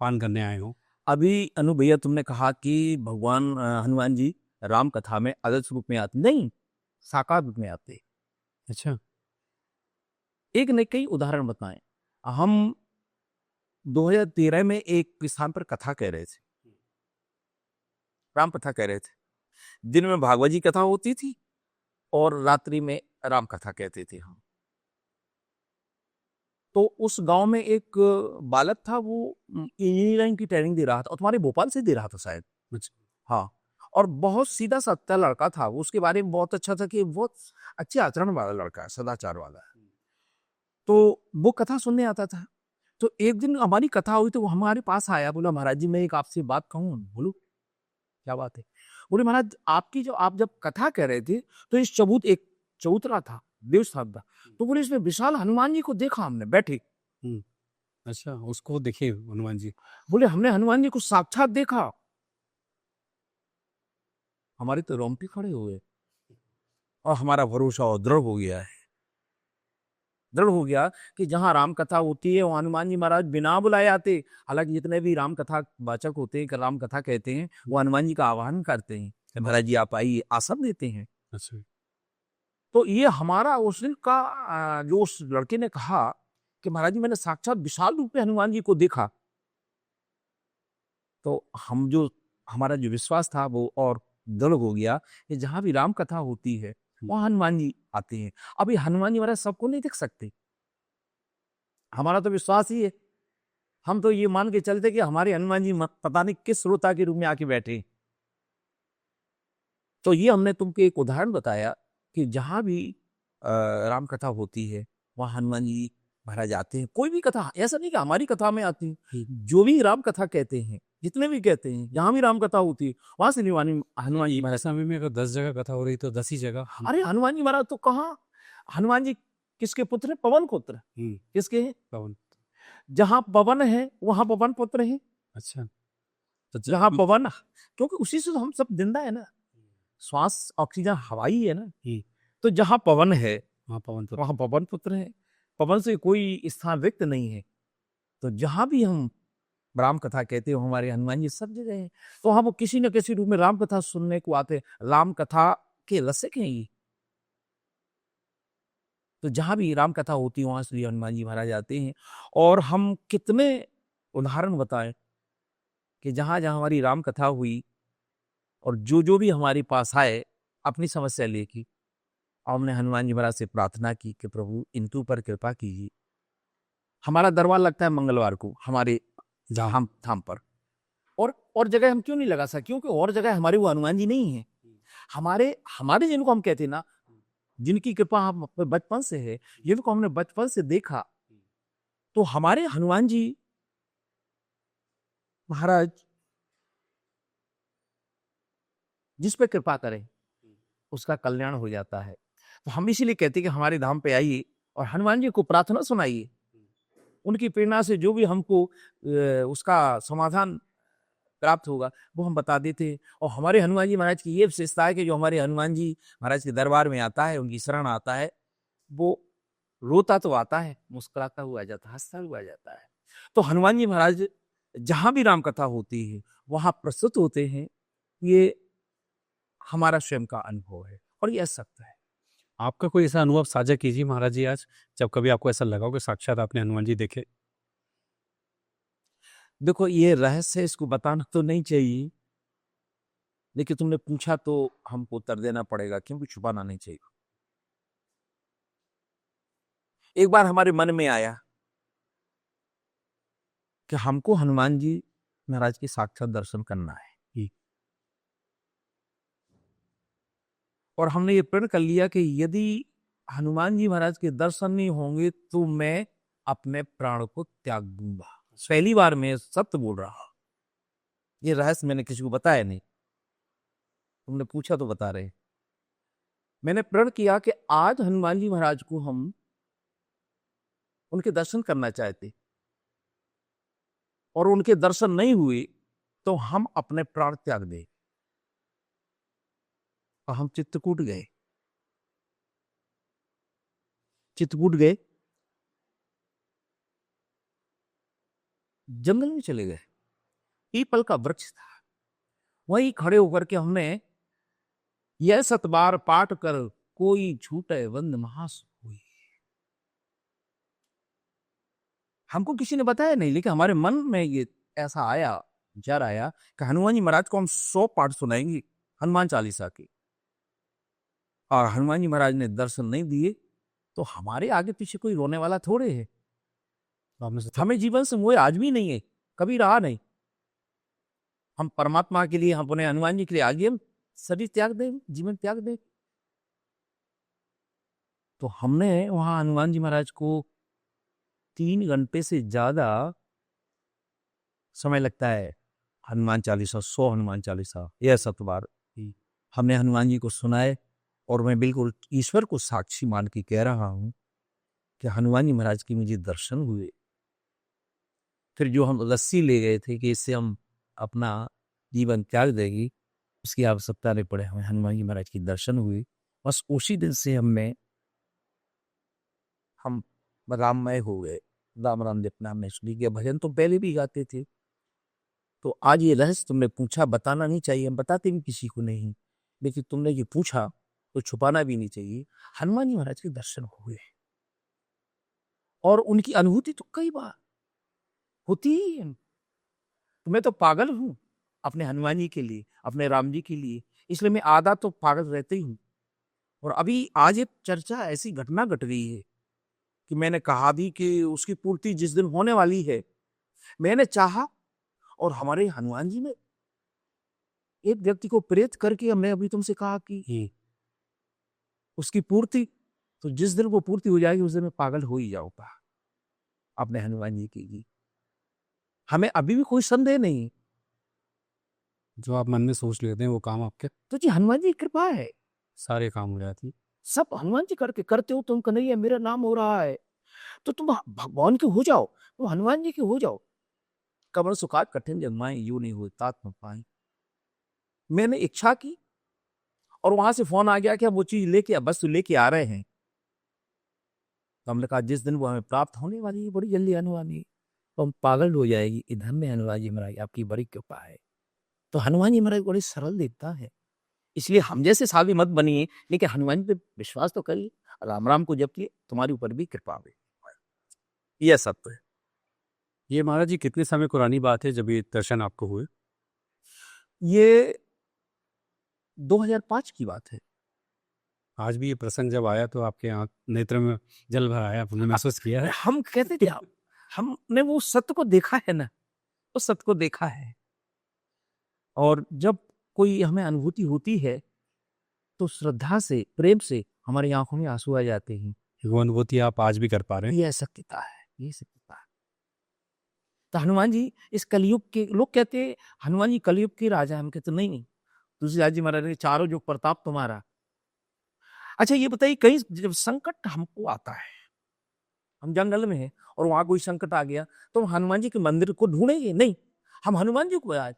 B: पान करने आए हो।
A: अभी अनु भैया तुमने कहा कि भगवान हनुमान जी राम कथा में आदर्श रूप में आते, नहीं, साकार रूप में आते।
B: अच्छा,
A: एक ने कई उदाहरण बताएं। हम 2013 में एक स्थान पर कथा कह रहे थे, राम कथा कह रहे थे। दिन में भागवत जी कथा होती थी और रात्रि में राम कथा कहते थे हम। तो उस गांव में एक बालक था, वो इंजीनियरिंग की ट्रेनिंग दे रहा था, और तुम्हारे भोपाल से दे रहा था शायद।
B: अच्छा।
A: हाँ, और बहुत सीधा साधा लड़का था वो, उसके बारे में बहुत अच्छा था कि बहुत अच्छे आचरण वाला लड़का है, सदाचार वाला है। तो वो कथा सुनने आता था। तो एक दिन हमारी कथा हुई तो वो हमारे पास आया, बोला महाराज जी मैं एक आपसे बात कहूँ। बोलो क्या बात है? बोले महाराज आपकी जो आप जब कथा कह रहे थे तो इस एक चबूतरा था, देवस्थान था, तो बोले इसमें विशाल हनुमान जी को देखा हमने बैठे।
B: अच्छा, उसको देखे हनुमान जी।
A: बोले हमने हनुमान जी को साक्षात देखा। हमारे तो रोंगटे खड़े हुए और हमारा भरोसा और दृढ़ हो गया है। दृढ़ हो गया कि जहाँ राम कथा होती है वहाँ हनुमान जी महाराज बिना बुलाए आते। हालांकि जितने भी राम कथा वाचक होते हैं, राम कथा कहते हैं, वो हनुमान जी का आह्वान करते हैं कि महाराज जी आप आइए, आसन देते हैं।
B: अच्छा।
A: तो ये हमारा उस दिन का जो उस लड़के ने कहा कि महाराज जी मैंने साक्षात विशाल रूप में हनुमान जी को देखा, तो हम जो हमारा जो विश्वास था वो और दृढ़ हो गया कि जहाँ भी राम कथा होती है वहाँ हनुमान जी आते हैं। अभी हनुमान जी महाराज सबको नहीं देख सकते, हमारा तो विश्वास ही है, हम तो ये मान के चलते कि हमारे हनुमान जी पता नहीं किस श्रोता के रूप में आके बैठे। तो ये हमने तुमको एक उदाहरण बताया कि जहां भी राम कथा होती है वहां हनुमान जी महाराज आते हैं। कोई भी कथा, ऐसा नहीं कि हमारी कथा में आती है, जो भी राम कथा कहते हैं, जितने भी कहते हैं, जहां भी राम कथा होती है वहां से हनुमान जी महाराज।
B: ऐसा में अगर 10 जगह कथा हो रही तो 10 ही जगह।
A: अरे हनुमान जी महाराज तो कहाँ, हनुमान जी किसके पुत्र है? पवन पुत्र। किसके हैं?
B: पवन।
A: जहां पवन है वहां पवन पुत्र है।
B: अच्छा, तो
A: जहां पवन, क्योंकि उसी से तो हम सब जिंदा है ना, श्वास ऑक्सीजन हवाई है ना। तो जहां पवन है वहां पवन पुत्र है। पवन से कोई स्थान रिक्त नहीं है। तो जहां भी हम राम कथा कहते हो हमारे हनुमान जी सब जगह है। तो हम किसी न किसी रूप में राम कथा सुनने को आते, राम कथा के रसिक हैं ये। तो जहां भी राम कथा होती है वहां श्री हनुमान जी महाराज आते हैं। और हम कितने उदाहरण बताएं कि जहां जहां हमारी राम कथा हुई और जो भी हमारे पास आए अपनी समस्या लेके, हमने हनुमान जी महाराज से प्रार्थना की कि प्रभु इनके ऊपर कृपा कीजिए। हमारा दरबार लगता है मंगलवार को हमारे धाम पर, और जगह हम क्यों नहीं लगा सकते? क्योंकि और जगह हमारे वो हनुमान जी नहीं है। हमारे हमारे जिनको हम कहते हैं ना, जिनकी कृपा हम बचपन से है, जिनको हमने बचपन से देखा, तो हमारे हनुमान जी महाराज जिस पे कृपा करें उसका कल्याण हो जाता है। तो हम इसीलिए कहते हैं कि हमारे धाम पे आइए और हनुमान जी को प्रार्थना सुनाइए। उनकी प्रेरणा से जो भी हमको उसका समाधान प्राप्त होगा वो हम बता देते हैं। और हमारे हनुमान जी महाराज की ये विशेषता है कि जो हमारे हनुमान जी महाराज के दरबार में आता है, उनकी शरण आता है, वो रोता तो आता है, मुस्कुराता हुआ जाता है, हंसता हुआ जाता है। तो हनुमान जी महाराज जहां भी राम कथा होती है वहां प्रस्तुत होते हैं। ये हमारा स्वयं का अनुभव है और ये सत्य है।
B: आपका कोई ऐसा अनुभव साझा कीजिए महाराज जी आज, जब कभी आपको ऐसा लगा हो कि साक्षात आपने हनुमान जी देखे।
A: देखो ये रहस्य, इसको बताना तो नहीं चाहिए, लेकिन तुमने पूछा तो हमको उत्तर देना पड़ेगा, क्योंकि छुपाना नहीं चाहिए। एक बार हमारे मन में आया कि हमको हनुमान जी महाराज के साक्षात दर्शन करना है, और हमने ये प्रण कर लिया कि यदि हनुमान जी महाराज के दर्शन नहीं होंगे तो मैं अपने प्राण को त्याग दूंगा। पहली बार मैं सत्य बोल रहा हूं, ये रहस्य मैंने किसी को बताया नहीं, तुमने पूछा तो बता रहे। मैंने प्रण किया कि आज हनुमान जी महाराज को हम उनके दर्शन करना चाहते, और उनके दर्शन नहीं हुए तो हम अपने प्राण त्याग दें। और हम चित्रकूट गए, चित्रकूट गए, जंगल में चले गए। पीपल का वृक्ष था, वहीं खड़े होकर के हमने यह सतबार पाठ कर कोई छूटे वंद महास हुई। हमको किसी ने बताया नहीं, लेकिन हमारे मन में ये ऐसा आया, विचार आया कि हनुमान जी महाराज को हम 100 पाठ सुनाएंगे हनुमान चालीसा के, और हनुमान जी महाराज ने दर्शन नहीं दिए तो हमारे आगे पीछे कोई रोने वाला थोड़े है।
B: आपने
A: हमें जीवन से मोह आज भी नहीं है, कभी रहा नहीं। हम परमात्मा के लिए, हम अपने हनुमान जी के लिए आगे हम शरीर त्याग दें, जीवन त्याग दें। तो हमने वहां हनुमान जी महाराज को 3 घंटे से ज्यादा समय लगता है। हनुमान चालीसा, 100 हनुमान चालीसा, यह सतबार हमने हनुमान जी को सुनाए। और मैं बिल्कुल ईश्वर को साक्षी मान के कह रहा हूं कि हनुमान जी महाराज की मुझे दर्शन हुए। फिर जो हम लस्सी ले गए थे कि इससे हम अपना जीवन त्याग देगी, उसकी आवश्यकता नहीं पड़े, हमें हनुमान जी महाराज की दर्शन हुए। बस उसी दिन से हम राममय हो गए। राम राम जपना में सुनी के भजन तो पहले भी गाते थे। तो आज ये रहस्य तुमने पूछा, बताना नहीं चाहिए, हम बताते भी किसी को नहीं, लेकिन तुमने ये पूछा तो छुपाना भी नहीं चाहिए। हनुमान जी महाराज के दर्शन हुए और उनकी अनुभूति तो कई बार होती ही है। तो मैं तो पागल हूं अपने हनुमान जी के लिए, अपने राम जी के लिए, इसलिए मैं आधा तो पागल रहते ही हूं। और अभी आज एक चर्चा, ऐसी घटना घट गई है कि मैंने कहा भी कि उसकी पूर्ति जिस दिन होने वाली है, मैंने चाहा और हमारे हनुमान जी ने एक व्यक्ति को प्रेरित करके, हमने अभी तुमसे कहा कि उसकी पूर्ति, तो जिस दिन वो पूर्ति हो जाएगी उस दिन मैं पागल हो ही जाऊंगा अपने हनुमान जी की। हमें अभी भी कोई संदेह नहीं,
B: जो आप मन में सोच लेते हैं वो काम आपके
A: तो जी हनुमान जी की कृपा है,
B: सारे काम हो जाती।
A: सब हनुमान जी करके करते हो। तुम कन्हैया मेरा नाम हो रहा है, तो तुम भगवान के हो जाओ, तुम हनुमान जी के हो जाओ। कमल सुखात कठिन जन्माए, यूं नहीं हुए तात न पाए। मैंने इच्छा की और वहां से फोन आ गया कि हम वो चीज लेके, वस्तु लेके आ रहे हैं। तो हमने कहा जिस दिन वो हमें प्राप्त होने वाली है बड़ी जल्दी हनुमान जी, तो हम पागल हो जाएगी। इधर में हनुमान जी महाराज आपकी बड़ी कृपा है। तो हनुमान जी महाराज बड़े सरल देवता है, इसलिए हम जैसे साधु मत बनिए, लेकिन हनुमान जी पे विश्वास तो करिए, राम राम को जपिए, तुम्हारे ऊपर भी कृपा हुई। यह सत्य है।
B: ये महाराज जी कितने समय पुरानी बात है जब ये दर्शन आपको हुए?
A: ये 2005 की बात है।
B: आज भी ये प्रसंग जब आया तो आपके आंख नेत्र में जल भर आया, आपने महसूस किया है?
A: हम कहते थे हमने वो सत्य को देखा है ना, वो सत्य को देखा है। और जब कोई हमें अनुभूति होती है तो श्रद्धा से, प्रेम से हमारी आंखों में आंसू आ जाते हैं।
B: वो अनुभूति आप आज भी कर पा रहे हैं?
A: ये सत्यता है, ये सत्यता है। तो हनुमान जी इस कलयुग के, लोग कहते हैं हनुमान जी कलयुग के राजा हैं, हम कहते नहीं नहीं, तुलसीदास जी महाराज ने चारों युग प्रताप तुम्हारा। अच्छा ये बताइए, कहीं जब संकट हमको आता है, हम जंगल में हैं और वहां कोई संकट आ गया, तो हम हनुमान जी के मंदिर को ढूंढेंगे नहीं, हम हनुमान जी को आज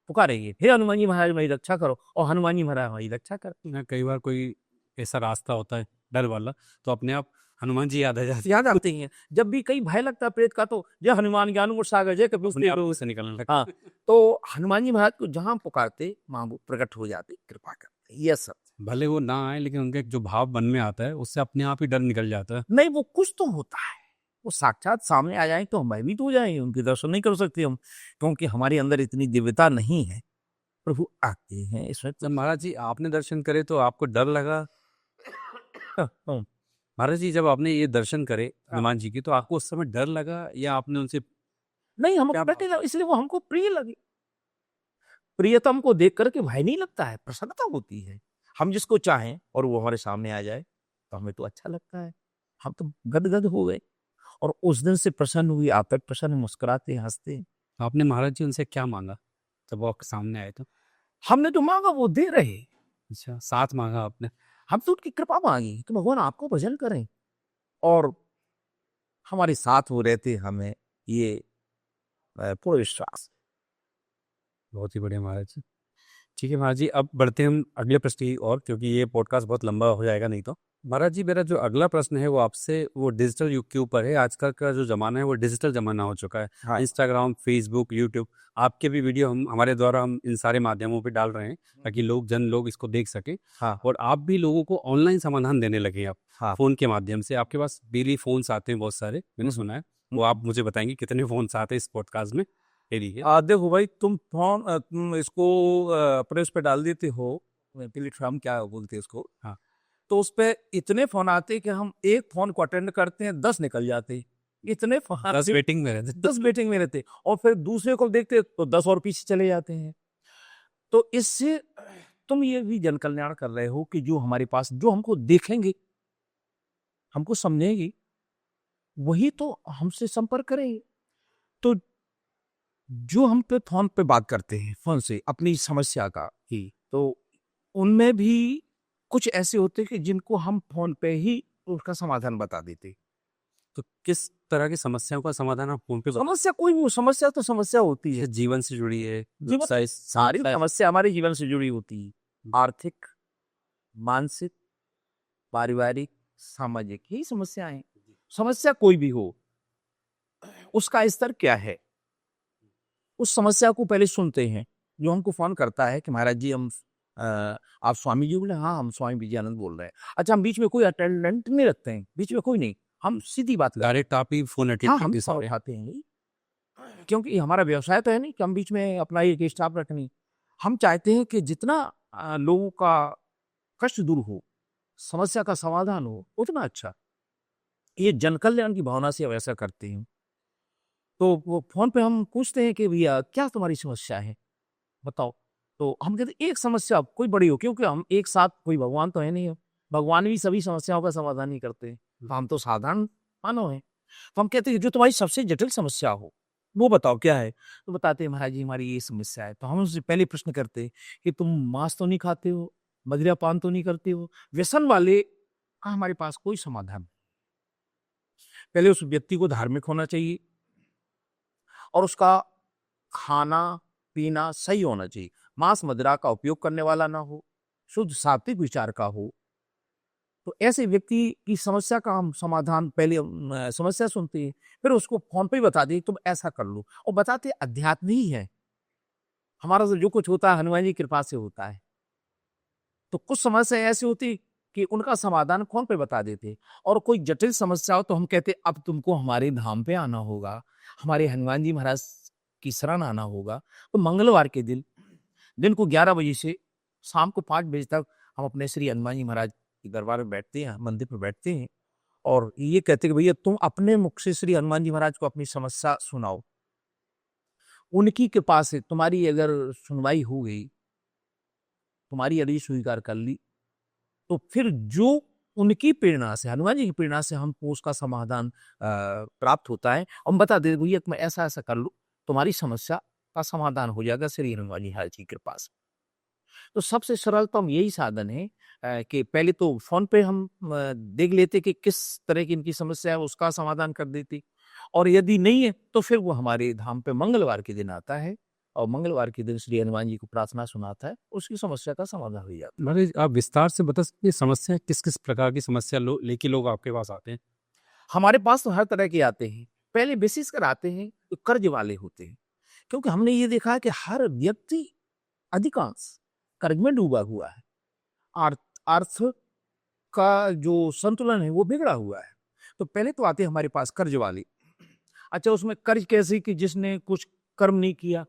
A: पुकारेंगे, हे हनुमान जी महाराज मेरी रक्षा करो, और हनुमान जी महाराज हमारी रक्षा करते हैं।
B: कई बार कोई ऐसा रास्ता होता है डर वाला, तो अपने आप हनुमान जी याद आ जाते
A: याद आते हैं। जब भी कहीं भय लगता है प्रेत का, तो जय हनुमान ज्ञान गुण सागर जय कपीश
B: अपने आप
A: तिहुँ।
B: से निकलने लगता
A: हाँ, तो हनुमान जी महाराज को जहां पुकारते वहां वो प्रकट हो जाते, कृपा करते। ये सब
B: भले वो ना आए, लेकिन उनके जो भाव मन में आता है उससे अपने आप ही डर निकल जाता है।
A: नहीं, वो कुछ तो होता है, वो साक्षात सामने आ जाए तो हम भयभीत हो जाएंगे, उनके दर्शन नहीं कर सकते हम, क्योंकि हमारे अंदर इतनी दिव्यता नहीं है। प्रभु आते हैं इसमें
B: जब महाराज जी आपने दर्शन करे तो आपको डर लगा? महाराज जी जब आपने ये दर्शन करे हनुमान जी की, तो आपको उस समय डर लगा या आपने उनसे
A: नहीं, हम
B: क्या
A: बैठे लगे, इसलिए वो हमको प्रिय लगे। प्रियतम को देख करके भय नहीं लगता है, प्रसन्नता होती है। हम जिसको चाहें और वो हमारे सामने आ जाए तो हमें तो अच्छा लगता है। हम तो गदगद हो गए और उस दिन से प्रसन्न हुई, आप तक प्रसन्न, मुस्कुराते हंसते।
B: आपने महाराज जी उनसे क्या मांगा जब वो आपके सामने आए? तो
A: हमने जो मांगा वो दे रहे,
B: अच्छा, साथ मांगा आपने?
A: हम तो उनकी कृपा मांगी कि भगवान आपको भजन करें, और हमारे साथ वो रहते, हमें ये पूर्ण विश्वास।
B: बहुत ही बढ़िया महाराज जी। ठीक है महाराज जी, अब बढ़ते हैं हम अगले प्रश्न की ओर, क्योंकि ये पॉडकास्ट बहुत लंबा हो जाएगा नहीं तो। महाराज जी मेरा जो अगला प्रश्न है वो आपसे, वो डिजिटल युग के ऊपर है। आजकल का जो जमाना है वो डिजिटल जमाना हो चुका है।
A: हाँ।
B: इंस्टाग्राम, फेसबुक, यूट्यूब, आपके भी वीडियो हम हमारे द्वारा हम इन सारे माध्यमों पे डाल रहे हैं ताकि लोग इसको देख सकें।
A: हाँ।
B: और आप भी लोगों को ऑनलाइन समाधान देने लगे आप।
A: हाँ।
B: फोन के माध्यम से आपके पास डेली फोन्स आते हैं बहुत सारे, मैंने सुना है। वो आप मुझे बताएंगे कितने फोन्स आते हैं इस पॉडकास्ट में?
A: देखो भाई, तुम इसको प्रेस पे डाल देते हो, प्लेटफॉर्म क्या बोलते हैं उसको,
B: हाँ।
A: तो उस पे इतने फोन आते हैं कि हम एक फोन को अटेंड करते हैं 10 निकल जाते हैं। इतने
B: 10 वेटिंग में रहते।
A: 10 वेटिंग में रहते और फिर दूसरे को देखते तो 10 और पीछे चले जाते हैं। तो इससे तुम ये भी जन कल्याण कर रहे हो कि जो हमारे पास जो हमको देखेंगे, हमको समझेंगे, वही तो हमसे संपर्क करेंगे। तो जो हम पे फ़ोन पे बात करते हैं, फ़ोन से अपनी समस्या का ही, तो उनमें भी कुछ ऐसे होते हैं कि जिनको हम फ़ोन पे ही उसका समाधान बता देते।
B: तो किस तरह की समस्याओं का समाधान आप फ़ोन पे बता
A: समस्या कोई भी हो, समस्या तो समस्या होती है।
B: जीवन से जुड़ी है,
A: जीवन
B: व्यवसाय
A: सारी समस्या हमारे जीवन से जुड़ी होती है। आर्थिक, मानसिक, पारिवारिक, सामाजिक यही समस्याएँ हैं। समस्या कोई भी हो, उसका स्तर क्या है? उस समस्या को पहले सुनते हैं। जो हमको फ़ोन करता है कि महाराज जी हम अ, आप स्वामी जी बोले? हाँ, हम स्वामी विजयानंद बोल रहे हैं। अच्छा हम बीच में कोई अटेंडेंट नहीं रखते हैं, बीच में कोई नहीं। हम सीधी बात करते हैं।
B: डायरेक्ट आप ही फ़ोन अटेंड
A: हाँ, हम
B: करके
A: फ़ोन
B: सारे
A: उठाते हैं। क्योंकि हमारा व्यवसाय तो है नहीं कि हम बीच में अपना एक स्टाफ रखें। हम चाहते हैं कि जितना लोगों का कष्ट दूर हो, समस्या का समाधान हो, उतना अच्छा। ये जन कल्याण की भावना से हम ऐसा करते हैं। तो वो फ़ोन पे हम पूछते हैं कि भैया क्या तुम्हारी समस्या है? बताओ। तो हम कहते हैं एक समस्या कोई बड़ी हो क्योंकि हम एक साथ कोई भगवान तो है नहीं है। भगवान भी सभी समस्याओं का समाधान नहीं करते हैं। तो हम तो साधारण मानव हैं। तो हम कहते हैं जो तुम्हारी सबसे जटिल समस्या हो, वो बताओ क्या है? तो बताते हैं महाराज जी हमारी ये समस्या है। तो हम उससे पहले प्रश्न करते हैं कि तुम मांस तो नहीं खाते हो, मदिरापान तो नहीं करते हो, व्यसन वाले का हमारे पास कोई समाधान नहीं। पहले उस व्यक्ति को धार्मिक होना चाहिए और उसका खाना-पीना सही होना चाहिए। मांस-मदिरा का उपयोग करने वाला ना हो, शुद्ध सात्विक विचार का हो। तो ऐसे व्यक्ति की समस्या का हम समाधान पहले समस्या सुनते हैं, फिर उसको फ़ोन पे ही बता दें तुम ऐसा कर लो और बताते अध्यात्म ही है। हमारा तो जो कुछ होता है हनुमान जी की कृपा से होता है। तो कुछ समस्या ऐसी होती कि उनका समाधान फ़ोन पे बता देते और कोई जटिल समस्या हो तो हम कहते अब तुमको हमारे धाम पे आना होगा, हमारे हनुमान जी महाराज की शरण आना होगा। तो मंगलवार के दिन को 11 बजे से शाम को 5 बजे तक हम अपने श्री हनुमान जी महाराज के दरबार में बैठते हैं, मंदिर पे बैठते हैं और ये कहते हैं कि भैया तुम अपने मुख से श्री हनुमान जी महाराज को अपनी समस्या सुनाओ। उनकी कृपा से तुम्हारी अगर सुनवाई हो गई, तुम्हारी अर्जी स्वीकार कर ली, तो फिर जो उनकी प्रेरणा से, हनुमान जी की प्रेरणा से हमको उसका समाधान प्राप्त होता है। हम बता देते भैया तुम ऐसा-ऐसा कर लो, तुम्हारी समस्या का समाधान हो जाएगा श्री हनुमान जी महाराज की कृपा से। तो सबसे सरलतम यही साधन है कि पहले तो फ़ोन पे हम देख लेते कि किस तरह की इनकी समस्या है, उसका समाधान कर देते और यदि नहीं है, तो फिर वो हमारे धाम पे मंगलवार के दिन आता है और मंगलवार के दिन श्री हनुमान जी को प्रार्थना सुनाता है, उसकी समस्या का समाधान हो जाता है।
B: महाराज आप विस्तार से बता सकते हैं समस्या किस-किस प्रकार की समस्या लेके लोग आपके पास आते हैं?
A: हमारे पास तो हर तरह के आते हैं। पहले विशेषकर आते हैं तो कर्ज वाले होते हैं, क्योंकि हमने ये देखा है कि हर व्यक्ति अधिकांश कर्ज में डूबा हुआ है। अर्थ अर्थ का जो संतुलन है वो बिगड़ा हुआ है। तो पहले तो आते हैं हमारे पास कर्ज वाले। अच्छा उसमें कर्ज कैसे कि जिसने कुछ कर्म नहीं किया,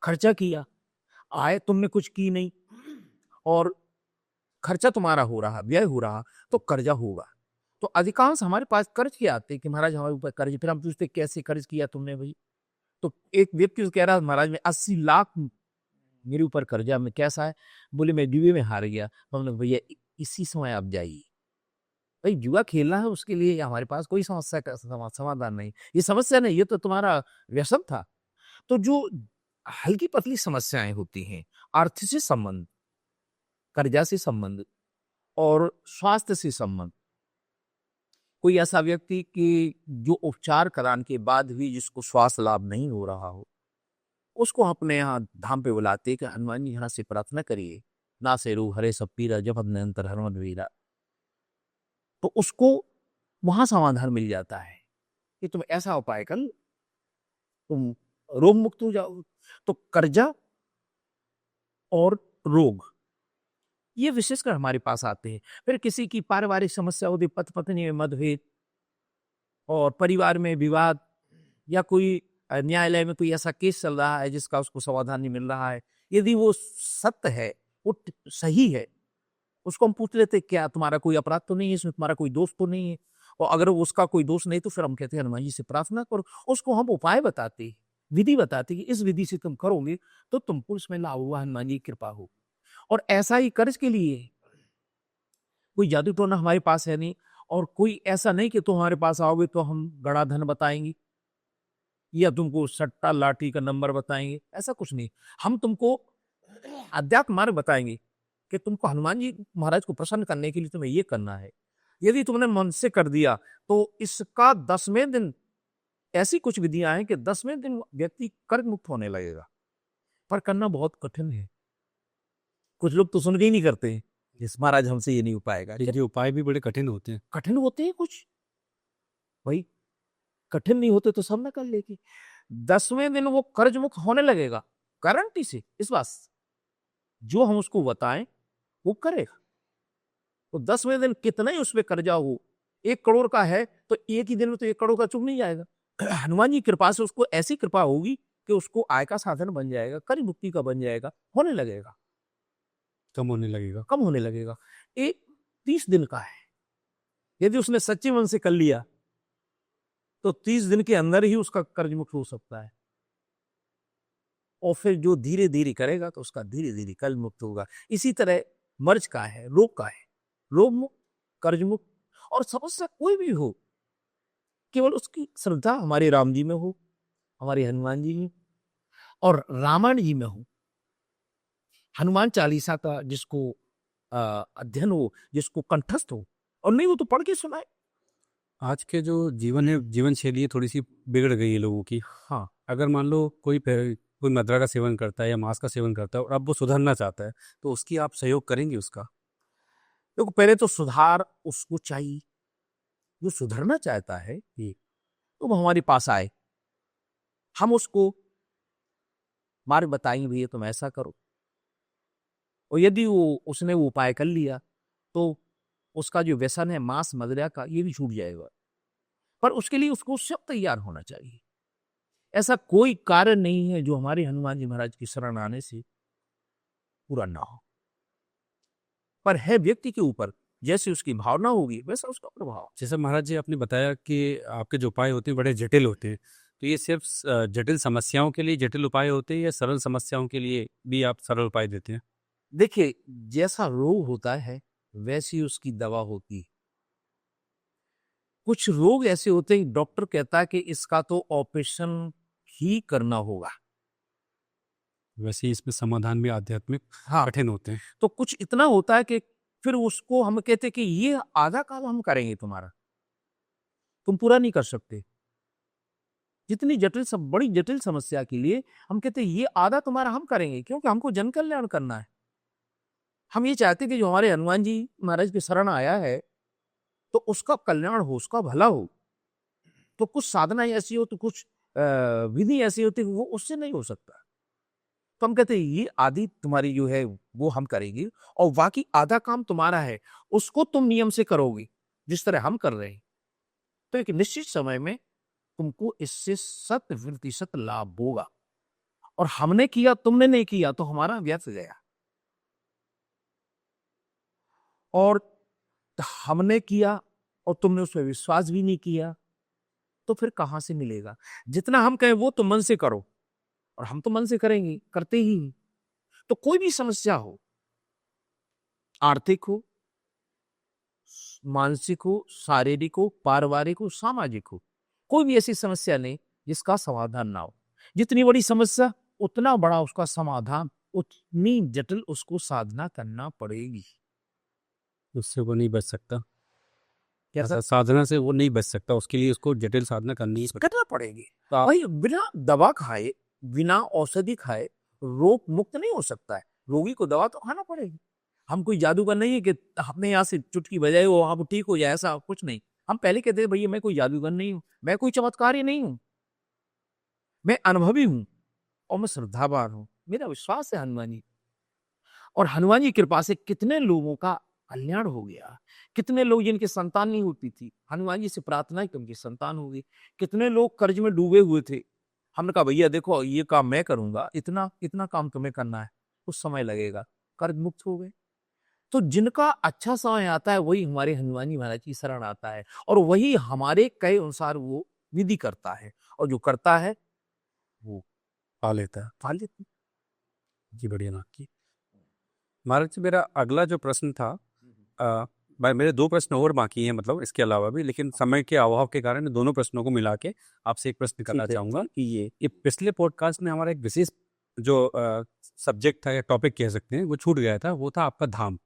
A: खर्चा किया, आय तुमने कुछ की नहीं और खर्चा तुम्हारा हो रहा, व्यय हो रहा, तो कर्जा होगा। तो अधिकांश हमारे पास कर्ज के आते हैं कि महाराज हमारे ऊपर कर्ज, फिर हम पूछते कैसे कर्ज किया तुमने भई? तो एक व्यक्ति कह रहा महाराज मैं 80 लाख मेरे ऊपर कर्जा में कैसा है? बोले मैं जुए में हार गया। तो हमने भैया इसी समय आप जाइए। भाई जुआ खेलना है उसके लिए हमारे पास कोई समस्या का समाधान नहीं। ये समस्या नहीं, ये तो तुम्हारा व्यसन था। तो जो हल्की-पतली समस्याएँ होती हैं, अर्थ से संबंध, कर्जा से संबंध और स्वास्थ्य से संबंध। कोई ऐसा व्यक्ति कि जो उपचार कराने के बाद भी जिसको स्वास्थ्य लाभ नहीं हो रहा हो, उसको अपने यहाँ धाम पे बुलाते हैं कि हनुमान जी यहाँ से प्रार्थना करिए, नासे रोग हरे सब पीरा जपत निरंतर हनुमत वीरा। तो उसको वहाँ समाधान मिल जाता है कि तुम ऐसा उपाय कर लो, तुम रोग मुक्त हो जाओ। तो कर्जा और रोग ये विशेषकर हमारे पास आते हैं। फिर किसी की पारिवारिक समस्या होती, पति-पत्नी में मतभेद और परिवार में विवाद या कोई न्यायालय में कोई ऐसा केस चल रहा है जिसका उसको समाधान नहीं मिल रहा है। यदि वो सत्य है, वो सही है, उसको हम पूछ लेते क्या तुम्हारा कोई अपराध तो नहीं है इसमें, तुम्हारा कोई दोष तो नहीं है? और अगर उसका कोई दोष नहीं तो फिर हम कहते हैं हनुमान जी से प्रार्थना करो। उसको हम उपाय बताते, विधि बताते कि इस विधि से तुम करोगे तो तुमको इसमें लाभ हुआ, हनुमान जी की कृपा हो। और ऐसा ही कर्ज के लिए कोई जादू टोना हमारे पास है नहीं, और कोई ऐसा नहीं कि तुम हमारे पास आओगे तो हम गड़ा धन बताएंगे या तुमको सट्टा लाठी का नंबर बताएंगे, ऐसा कुछ नहीं। हम तुमको अध्यात्म मार्ग बताएंगे कि तुमको हनुमान जी महाराज को प्रसन्न करने के लिए तुम्हें ये करना है। यदि तुमने मन से कर दिया तो इसका 10वें दिन, ऐसी कुछ विधियां हैं कि 10वें दिन व्यक्ति कर्ज मुक्त होने लगेगा, पर करना बहुत कठिन है। कुछ लोग तो सुन के ही नहीं करते हैं, इस महाराज हमसे ये नहीं हो पाएगा।
B: ये उपाय भी बड़े कठिन होते हैं।
A: कठिन होते हैं कुछ भाई, कठिन नहीं होते तो सब न कर लेगी। 10वें दिन वो कर्ज मुक्त होने लगेगा गारंटी से, इस बात से। जो हम उसको बताएं वो करेगा। तो 10वें दिन कितना ही उसमें कर्जा हो, 1 करोड़ का है तो एक ही दिन में तो 1 करोड़ का चुक नहीं जाएगा। हनुमान जी की कृपा से उसको ऐसी कृपा होगी कि उसको आय का साधन बन जाएगा, कर्ज मुक्ति का बन जाएगा, होने लगेगा,
B: कम होने लगेगा।
A: कम होने लगेगा। 30 दिन का है, यदि उसने सच्चे मन से कर लिया तो 30 दिन के अंदर ही उसका कर्ज मुक्त हो सकता है। और फिर जो धीरे धीरे करेगा तो उसका धीरे धीरे कर्ज मुक्त होगा। इसी तरह मर्ज का है, रोग का है, रोग मुक्त, कर्ज मुक्त। और समस्या कोई भी हो, केवल उसकी श्रद्धा हमारे राम जी में हो, हमारे हनुमान जी में और रामायण जी में हो। हनुमान चालीसा का जिसको अध्ययन हो, जिसको कंठस्थ हो, और नहीं वो तो पढ़ के सुनाए।
B: आज के जो जीवन है, जीवन शैली है, थोड़ी सी बिगड़ गई है लोगों की।
A: हाँ,
B: अगर मान लो कोई मदिरा का सेवन करता है या मांस का सेवन करता है और अब वो सुधरना चाहता है, तो उसकी आप सहयोग करेंगे उसका?
A: देखो पहले तो सुधार उसको चाहिए। जो सुधरना चाहता है तो वो हमारे पास आए, हम उसको मार्ग बताएंगे, भैया तुम ऐसा करो। और यदि उसने वो उपाय कर लिया तो उसका जो व्यसन है मांस मदिरा का, ये भी छूट जाएगा। पर उसके लिए उसको सब तैयार होना चाहिए। ऐसा कोई कारण नहीं है जो हमारे हनुमान जी महाराज की शरण आने से पूरा ना हो। पर है व्यक्ति के ऊपर, जैसे उसकी भावना होगी वैसा उसका प्रभाव।
B: जैसे महाराज जी आपने बताया कि आपके जो उपाय होते हैं बड़े जटिल होते हैं, तो ये सिर्फ जटिल समस्याओं के लिए जटिल उपाय होते हैं या सरल समस्याओं के लिए भी आप सरल उपाय देते हैं?
A: देखिए, जैसा रोग होता है वैसी उसकी दवा होती है। कुछ रोग ऐसे होते हैं डॉक्टर कहता है कि इसका तो ऑपरेशन ही करना होगा।
B: वैसे ही इसमें समाधान भी आध्यात्मिक
A: हाँ,
B: कठिन होते हैं।
A: तो कुछ इतना होता है कि फिर उसको हम कहते हैं कि ये आधा काम हम करेंगे तुम्हारा, तुम पूरा नहीं कर सकते। जितनी जटिल सब बड़ी जटिल समस्या के लिए हम कहते हैं ये आधा तुम्हारा हम करेंगे, क्योंकि हमको जन कल्याण करना है। हम ये चाहते हैं कि जो हमारे हनुमान जी महाराज की शरण आया है तो उसका कल्याण हो, उसका भला हो। तो कुछ साधना ऐसी हो, तो कुछ विधि ऐसी होती है वो उससे नहीं हो सकता। तो हम कहते हैं ये आधी तुम्हारी जो है वो हम करेंगे, और बाकी आधा काम तुम्हारा है, उसको तुम नियम से करोगे जिस तरह हम कर रहे हैं। तो एक निश्चित समय में तुमको इससे 100% लाभ होगा। और हमने किया तुमने नहीं किया तो हमारा व्यर्थ गया। और हमने किया और तुमने उस पर विश्वास भी नहीं किया तो फिर कहां से मिलेगा। जितना हम कहें वो तो मन से करो, और हम तो मन से करेंगे, करते ही हैं। तो कोई भी समस्या हो, आर्थिक हो, मानसिक हो, शारीरिक हो, पारिवारिक हो, सामाजिक हो, कोई भी ऐसी समस्या नहीं जिसका समाधान ना हो। जितनी बड़ी समस्या उतना बड़ा उसका समाधान, उतनी जटिल उसको साधना करना पड़ेगी।
B: उससे वो नहीं बच सकता।
A: कैसा
B: साधना से वो नहीं बच सकता, उसके लिए उसको जटिल साधना करनी ही पड़ेगी।
A: करना पड़ेगी।
B: तो आप
A: भाई बिना दवा खाए, बिना औषधि खाए रोग मुक्त नहीं हो सकता है। रोगी को दवा तो खाना पड़ेगी। हम कोई जादूगर नहीं है कि हमने यहाँ से चुटकी बजाई वो आप ठीक हो जाए, ऐसा कुछ नहीं। हम पहले कहते हैं भैया मैं कोई जादूगर नहीं हूँ, मैं कोई चमत्कारी नहीं हूँ, मैं अनुभवी हूँ और मैं श्रद्धावान हूँ। मेरा विश्वास है हनुमान जी, और हनुमान जी की कृपा से कितने लोगों का कल्याण हो गया। कितने लोग जिनकी संतान नहीं होती थी, हनुमान जी से प्रार्थना की उनकी संतान हो गई। कितने लोग कर्ज में डूबे हुए थे, हमने कहा भैया देखो ये काम मैं करूंगा, इतना इतना काम तुम्हें करना है, कुछ समय लगेगा, कर्ज मुक्त हो गए। तो जिनका अच्छा समय आता है वही हमारे हनुमान जी महाराज की शरण आता है और वही हमारे कहे अनुसार वो विधि करता है और जो करता है वो
B: पा लेता है।
A: पा लेता है।
B: जी बढ़िया नाथ की महाराज जी, मेरा अगला जो प्रश्न था, भाई मेरे दो प्रश्न और बाकी हैं, मतलब इसके अलावा भी, लेकिन समय के अभाव के कारण दोनों प्रश्नों को मिला के आपसे एक प्रश्न करना
A: ठीक है,
B: चाहूंगा
A: कि
B: ये पिछले पॉडकास्ट में हमारा एक विशेष जो सब्जेक्ट था या टॉपिक कह सकते हैं वो छूट गया था, वो था आपका धाम।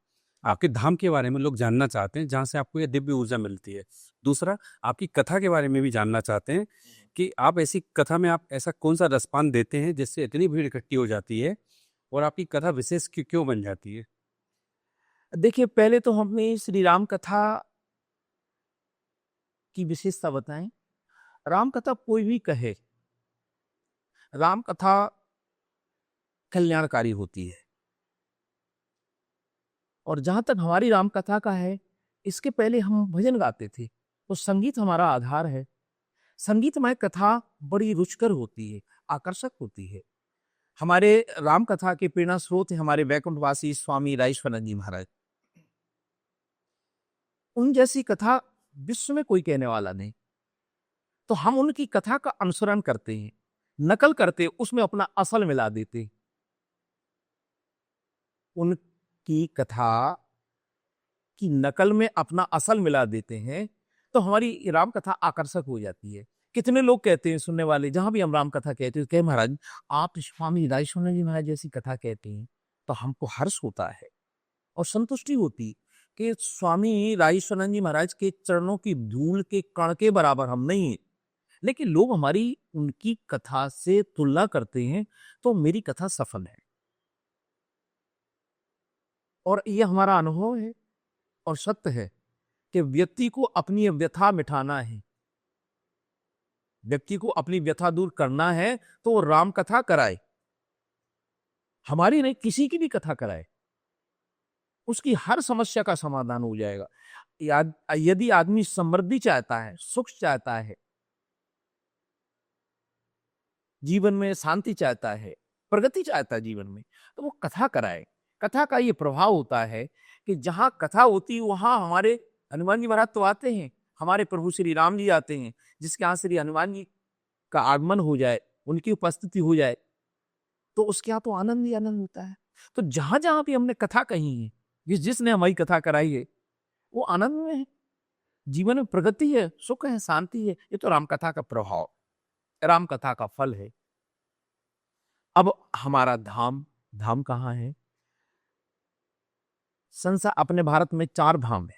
B: आपके धाम के बारे में लोग जानना चाहते हैं, जहाँ से आपको ये दिव्य ऊर्जा मिलती है। दूसरा, आपकी कथा के बारे में भी जानना चाहते हैं कि आप ऐसी कथा में आप ऐसा कौन सा रसपान देते हैं जिससे इतनी भीड़ इकट्ठी हो जाती है और आपकी कथा विशेष क्यों बन जाती है।
A: देखिए पहले तो हमने श्री राम कथा की विशेषता बताएं। राम कथा कोई भी कहे, राम कथा कल्याणकारी होती है। और जहां तक हमारी राम कथा का है, इसके पहले हम भजन गाते थे, तो संगीत हमारा आधार है। संगीतमय कथा बड़ी रुचिकर होती है, आकर्षक होती है। हमारे राम कथा के प्रेरणा स्रोत है हमारे वैकुंठवासी स्वामी राइश्वरानंद जी महाराज। उन जैसी कथा विश्व में कोई कहने वाला नहीं। तो हम उनकी कथा का अनुसरण करते हैं, नकल करते, उसमें अपना असल मिला देते। उनकी कथा की नकल में अपना असल मिला देते हैं, तो हमारी राम कथा आकर्षक हो जाती है। कितने लोग कहते हैं सुनने वाले, जहां भी हम राम कथा कहते हैं, कहे महाराज आप स्वामी राइश्वरानंद जी महाराज जैसी कथा कहते हैं, तो हमको हर्ष होता है और संतुष्टि होती कि स्वामी राइश्वरानंद जी महाराज के चरणों की धूल के कण के बराबर हम नहीं हैं, लेकिन लोग हमारी उनकी कथा से तुलना करते हैं, तो मेरी कथा सफल है। और यह हमारा अनुभव है और सत्य है कि व्यक्ति को अपनी व्यथा मिटाना है, व्यक्ति को अपनी व्यथा दूर करना है, तो वो राम कथा कराए, हमारी नहीं किसी की भी कथा कराए, उसकी हर समस्या का समाधान हो जाएगा। यदि आदमी समृद्धि चाहता है, सुख चाहता है, जीवन में शांति चाहता है, प्रगति चाहता है जीवन में, तो वो कथा कराए। कथा का ये प्रभाव होता है कि जहां कथा होती है वहां हमारे हनुमान जी महाराज तो आते हैं, हमारे प्रभु श्री राम जी आते हैं, जिसके यहाँ श्री हनुमान जी का आगमन हो जाए, उनकी उपस्थिति हो जाए, तो उसके यहाँ तो आनंद ही आनंद होता है। तो जहां जहां भी हमने कथा कही है, जिसने हमारी कथा कराई है, वो आनंद में है, जीवन में प्रगति है, सुख है, शांति है। ये तो राम कथा का प्रभाव, राम कथा का फल है। अब हमारा धाम, धाम कहाँ है? संसार अपने भारत में 4 धाम है,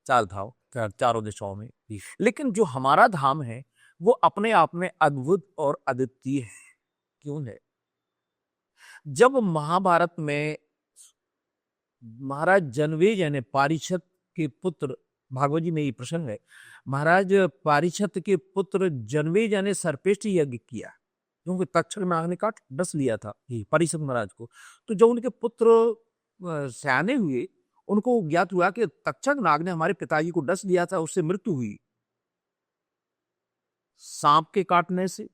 A: 4 धाम, चारों दिशाओं में। लेकिन जो हमारा धाम है वो अपने आप में अद्भुत और अद्वितीय है। क्यों है? जब महाभारत में महाराज जनमेजय ने पारीक्षत के पुत्र, भागवत जी में ये प्रसंग है, महाराज पारीक्षत के पुत्र जनमेजय ने सर्पेष्ट यज्ञ किया, क्योंकि तक्षक नाग ने काट डस लिया था पारीक्षत महाराज को। तो जब उनके पुत्र सयाने हुए, उनको ज्ञात हुआ कि तक्षक नाग ने हमारे पिताजी को डस लिया था, उससे मृत्यु हुई। सांप के काटने से,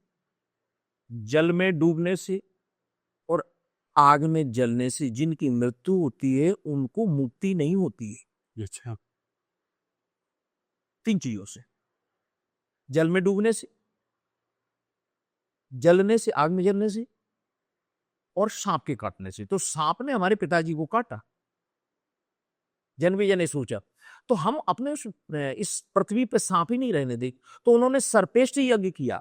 A: जल में डूबने से और आग में जलने से जिनकी मृत्यु होती है उनको मुक्ति नहीं होती है।
B: अच्छा।
A: 3 चीजों से, जल में डूबने से, जलने से, आग में जलने से और सांप के काटने से। तो सांप ने हमारे पिताजी को काटा, जनमेजय ने सोचा तो हम अपने इस पृथ्वी पे सांप ही नहीं रहने दे, तो उन्होंने सर्पेष्ट यज्ञ किया,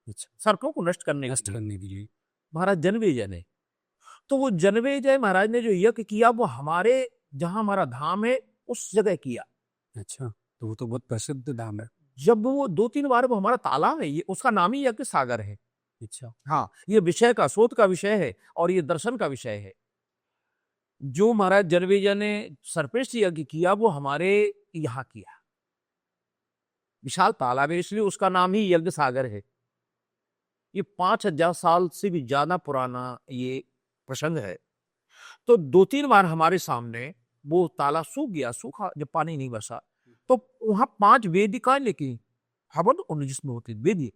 A: सर्पों को नष्ट करने के लिए महाराज जनमेजय ने। तो वो जनमेजय महाराज ने जो यज्ञ किया वो हमारे जहां हमारा धाम है उस जगह किया।
B: अच्छा, तो वो तो बहुत प्रसिद्ध धाम है।
A: जब वो 2-3 बार वो हमारा तालाब है, ये उसका नाम ही यज्ञ सागर है।
B: अच्छा।
A: हाँ, ये विषय का, शोध का विषय है और ये दर्शन का विषय है। जो महाराज जनमेजय ने सर्पेष्ट यज्ञ किया वो हमारे यहाँ किया, विशाल तालाब है, इसलिए उसका नाम ही यज्ञ सागर है। ये 5000 साल से भी ज्यादा पुराना ये प्रसंग है। तो 2-3 बार हमारे सामने वो तालाब सूख गया, सूखा जब पानी नहीं बरसा, तो वहां 5 वेदिकाएं लेके हवन और जिसमें होती वेदी,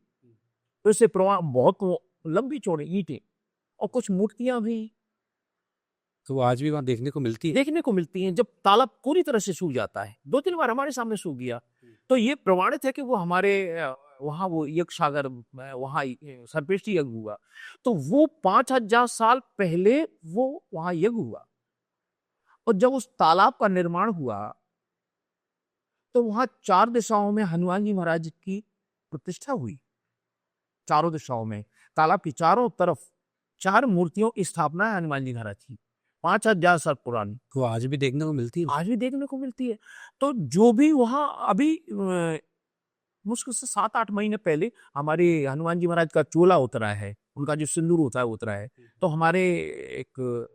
A: तो इससे प्रमाण बहुत लंबी चौड़ी ईंटें और कुछ मूर्तियां भी
B: तो वो आज भी वहाँ देखने को मिलती है।
A: देखने को मिलती हैं। जब तालाब पूरी तरह से सूख जाता है, 2-3 बार हमारे सामने सूख गया, तो ये प्रमाणित है कि वो हमारे वहाँ वो यज्ञ सागर वहाँ सर्पेष्टी यज्ञ हुआ। तो वो 5000 साल पहले वो वहाँ यज्ञ हुआ और जब उस तालाब का निर्माण हुआ, तो वहाँ 4 दिशाओं में हनुमान जी महाराज की प्रतिष्ठा हुई। चारों दिशाओं में, तालाब की चारों तरफ 4 मूर्तियों की स्थापना है हनुमान जी महाराज की, 5000 साल पुरानी।
B: वो आज भी देखने को मिलती है।
A: आज भी देखने को मिलती है। तो जो भी वहाँ अभी मुश्किल से 7-8 महीने पहले हमारे हनुमान जी महाराज का चोला उतरा है, उनका जो सिंदूर होता है उतरा है। तो हमारे एक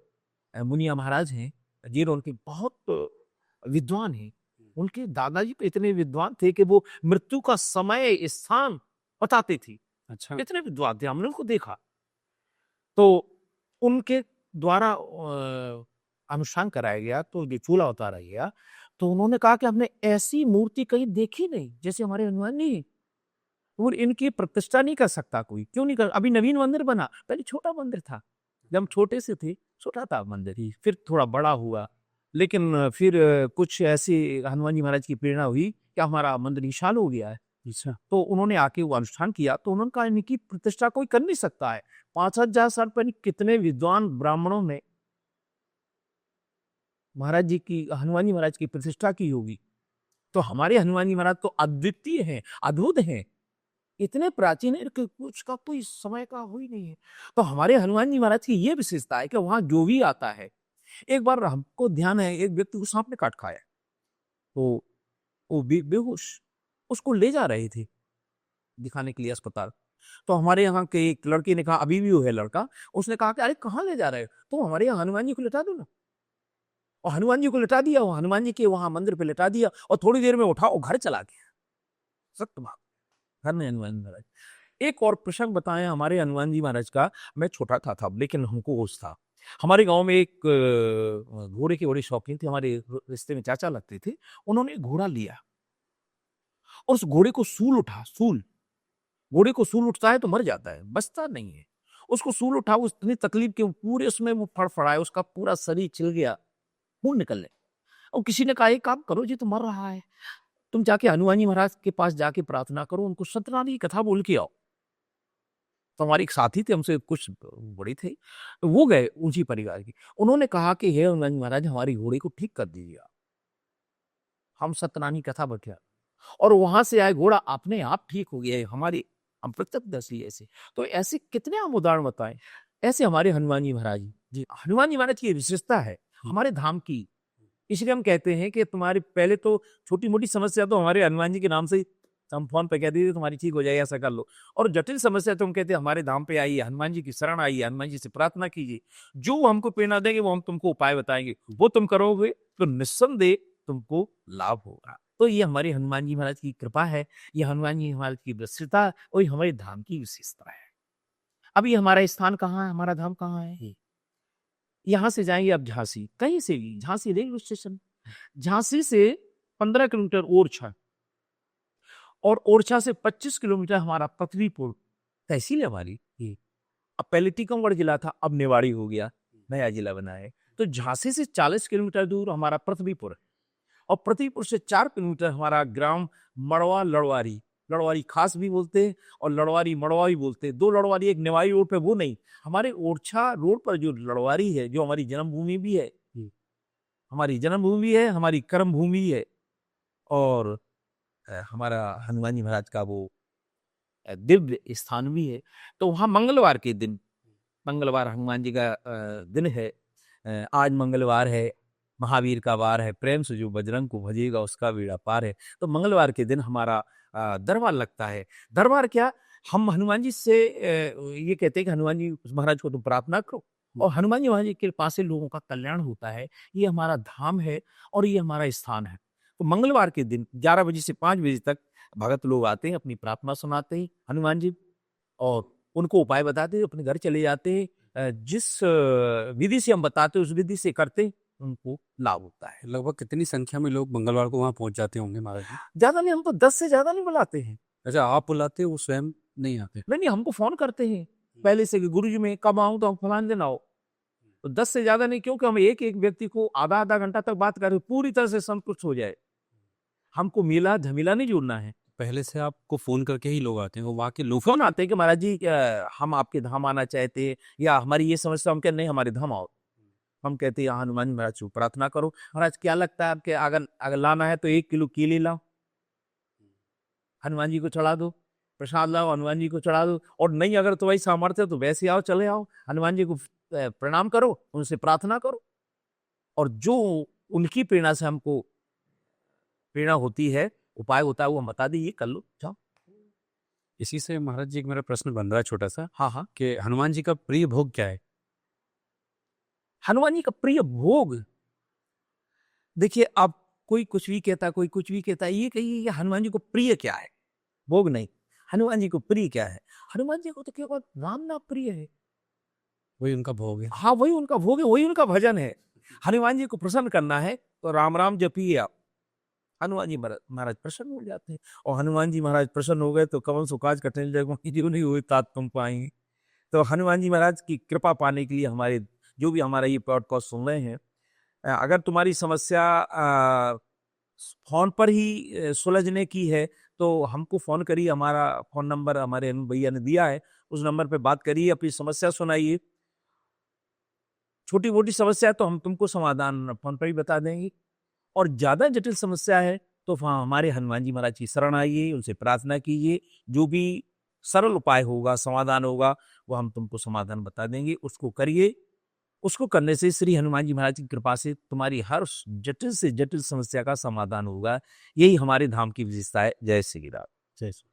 A: मुनिया महाराज हैं, जीरो उनके बहुत विद्वान हैं। उनके दादाजी तो इतने विद्वान थे कि वो मृत्यु का समय, स्थान बताते थे।
B: अच्छा।
A: इतने विद्वान थे, हमने उनको देखा। तो उनके द्वारा अनुष्ठान कराया गया, तो ये चूल्हा उतारा गया। तो उन्होंने कहा कि हमने ऐसी मूर्ति कहीं देखी नहीं जैसे हमारे हनुमान जी, और इनकी प्रतिष्ठा नहीं कर सकता कोई। क्यों नहीं कर? अभी नवीन मंदिर बना, पहले छोटा मंदिर था। जब हम छोटे से थे, छोटा था मंदिर ही, फिर थोड़ा बड़ा हुआ। लेकिन फिर कुछ ऐसी हनुमान जी महाराज की प्रेरणा हुई कि हमारा मंदिर विशाल हो गया है।
B: अच्छा।
A: तो उन्होंने आके वो अनुष्ठान किया, तो उन्होंने कहा इनकी प्रतिष्ठा कोई कर नहीं सकता है। 5000 साल पहले कितने विद्वान ब्राह्मणों ने महाराज जी की, हनुमान जी महाराज की प्रतिष्ठा की होगी। तो हमारे हनुमान जी महाराज तो अद्वितीय हैं, अद्भुत हैं, इतने प्राचीन है कि उसका कोई समय का हो ही नहीं है। तो हमारे हनुमान जी महाराज की ये विशेषता है कि वहां जो भी आता है, एक बार हमको ध्यान है, एक व्यक्ति को सांप ने काट खाया, तो वो बेहोश, उसको ले जा रहे थे दिखाने के लिए अस्पताल। तो हमारे यहाँ के एक लड़के ने कहा, अभी भी वो है लड़का, उसने कहा कि अरे कहाँ ले जा रहे हो? तो हमारे यहाँ हनुमान जी को लिटा दो ना। और हनुमान जी को लिटा दिया, वो हनुमान जी के वहां मंदिर पे लिटा दिया, और थोड़ी देर में उठा वो घर चला गया। सत्य बात, घर में हनुमान जी महाराज। एक और प्रसंग बताएं हमारे हनुमान जी महाराज का। मैं छोटा था तब, लेकिन हमको होश था। हमारे गांव में एक घोड़े के बड़े शौकीन थे, हमारे रिश्ते में चाचा लगते थे। उन्होंने एक घोड़ा लिया और उस घोड़े को सूल उठा, सूल, घोड़े को सूल उठता है तो मर जाता है, बचता नहीं है। उसको सूल उठा, उस इतनी तकलीफ के पूरे उसमें वो फड़फड़ाए, उसका पूरा शरीर छिल गया, खून निकलने। और किसी ने कहा एक काम करो, जी तो मर रहा है, तुम जाके हनुमान जी महाराज के पास जाके प्रार्थना करो, उनको सत्यनारायण की कथा बोल के आओ। तो हमारे एक साथी थे, हमसे कुछ बड़े थे, तो वो गए ऊंची परिवार की। उन्होंने कहा कि हे हनुमान जी महाराज, हमारी घोड़े को ठीक कर दीजिएगा। हम सत्यनारायण की कथा बतिया, और वहां से आए घोड़ा अपने आप ठीक हो गया है, हमारी हम प्रत्यक्षदर्शी ऐसे। तो ऐसे कितने हम उदाहरण बताएं, ऐसे हमारे हनुमान जी महाराज जी। हनुमान जी महाराज की विशेषता है हमारे धाम की। इसलिए हम कहते हैं कि तुम्हारी पहले तो छोटी मोटी समस्या तो हमारे हनुमान जी के नाम से ही हम फोन पे कह दीजिए तुम्हारी ठीक हो जाएगी, ऐसा कर लो। और जटिल समस्या तो हम कहते हैं हमारे धाम पे आइए, हनुमान जी की शरण आइए, हनुमान जी से प्रार्थना कीजिए, जो वो हमको प्रेरणा देंगे वो हम तुमको उपाय बताएंगे, वो तुम करोगे तो निस्संदेह तुमको लाभ होगा। तो ये हमारे हनुमान जी महाराज की कृपा है, ये हनुमान जी महाराज की विशेषता और हमारे धाम की विशेषता है। अब ये हमारा स्थान कहाँ है, हमारा धाम कहाँ है? यहाँ से जाएंगे अब झांसी, कहीं से भी, झांसी रेलवे स्टेशन, झांसी से 15 किलोमीटर ओरछा, और ओरछा से 25 किलोमीटर हमारा पृथ्वीपुर तहसील है हमारी। अब पहले टीकमगढ़ जिला था, अब निवाड़ी हो गया, नया जिला बना है। तो झांसी से 40 किलोमीटर दूर हमारा पृथ्वीपुर है, और पृथ्वीपुर से 4 किलोमीटर हमारा ग्राम मड़वा लड़वारी, लड़वारी खास भी बोलते हैं और लड़वारी मड़वा भी बोलते हैं। 2 लड़वारी, एक निवाड़ी रोड पे, वो नहीं, हमारे ओरछा रोड पर जो लड़वारी है, जो हमारी जन्मभूमि भी है, हमारी जन्मभूमि है, हमारी कर्म भूमि है, और हमारा हनुमान जी महाराज का वो दिव्य स्थान भी है। तो वहाँ मंगलवार के दिन, मंगलवार हनुमान जी का दिन है, आज मंगलवार है, महावीर का वार है, प्रेम से जो बजरंग को भजेगा उसका बेड़ा पार है। तो मंगलवार के दिन हमारा दरबार लगता है। दरबार क्या, हम हनुमान जी से ये कहते हैं कि हनुमान जी महाराज को तुम प्रार्थना करो, और हनुमान जी महाराज के पास से लोगों का कल्याण होता है। ये हमारा धाम है और ये हमारा स्थान है। तो मंगलवार के दिन 11 बजे से 5 बजे तक भगत लोग आते हैं, अपनी प्रार्थना सुनाते हैं हनुमान जी, और उनको उपाय बताते हैं, अपने घर चले जाते हैं। जिस विधि से हम बताते हैं उस विधि से करते हैं, उनको लाभ होता है।
B: लगभग कितनी संख्या में लोग मंगलवार को वहाँ पहुँच जाते होंगे महाराज जी?
A: ज्यादा नहीं, हम तो 10 से ज्यादा नहीं बुलाते हैं।
B: अच्छा, आप बुलाते हो, वो स्वयं नहीं आते?
A: नहीं, हमको फोन करते हैं पहले से कि गुरु जी मैं कब आऊं, तो हम फलान दिन आओ, तो 10 से ज्यादा नहीं, क्योंकि हम एक एक व्यक्ति को आधा आधा घंटा तक बात करें, पूरी तरह से संतुष्ट हो जाए। हमको मिला झमेला नहीं जुड़ना है।
B: पहले से आपको फोन करके ही लोग आते हैं, वो वहाँ के लोग
A: कौन आते हैं कि महाराज जी हम आपके धाम आना चाहते हैं, या हमारी ये समस्या, हम कहते नहीं हमारे धाम आओ। हम कहते हैं हनुमान जी महाराज को प्रार्थना करो, महाराज क्या लगता है आपके, अगर अगर लाना है तो 1 किलो केले लाओ, हनुमान जी को चढ़ा दो, प्रसाद लाओ हनुमान जी को चढ़ा दो, और नहीं अगर तो वही सामर्थ्य है तो वैसे आओ, चले आओ, हनुमान जी को प्रणाम करो, उनसे प्रार्थना करो, और जो उनकी प्रेरणा से हमको प्रेरणा होती है, उपाय होता है, वो हम बता दिए, कर लो, जाओ।
B: इसी से महाराज जी एक मेरा प्रश्न बन रहा है छोटा सा,
A: हाँ हाँ,
B: कि हनुमान जी का प्रिय भोग क्या है?
A: हनुमान जी का प्रिय भोग, देखिए अब कोई कुछ भी कहता, कोई कुछ भी कहता, ये कहिए कि हनुमान जी को प्रिय क्या है, भोग नहीं, हनुमान जी को प्रिय क्या है। हनुमान जी को तो केवल राम नाम प्रिय है,
B: वही उनका भोग है।
A: हाँ वही उनका भोग है, वही उनका भजन है। हनुमान जी को प्रसन्न करना है तो राम राम जपिए आप, हनुमान जी महाराज प्रसन्न हो जाते हैं। और हनुमान जी महाराज प्रसन्न हो गए तो कवन सो काज कठिन जग जो नहीं हुए तात तुम पाएंगे। तो हनुमान जी महाराज की कृपा पाने के लिए हमारे जो भी हमारा ये पॉडकास्ट सुन रहे हैं, अगर तुम्हारी समस्या फोन पर ही सुलझने की है तो हमको फोन करिए, हमारा फोन नंबर हमारे भैया ने दिया है, उस नंबर पे बात करिए, अपनी समस्या सुनाइए। छोटी मोटी समस्या है तो हम तुमको समाधान फोन पर ही बता देंगे, और ज्यादा जटिल समस्या है तो हमारे हनुमान जी महाराज की शरण आइए, उनसे प्रार्थना कीजिए, जो भी सरल उपाय होगा, समाधान होगा, वो हम तुमको समाधान बता देंगे, उसको करिए। उसको करने से श्री हनुमान जी महाराज की कृपा से तुम्हारी हर जटिल से जटिल समस्या का समाधान होगा। यही हमारे धाम की विशेषता है। जय श्री राम।
B: जय श्री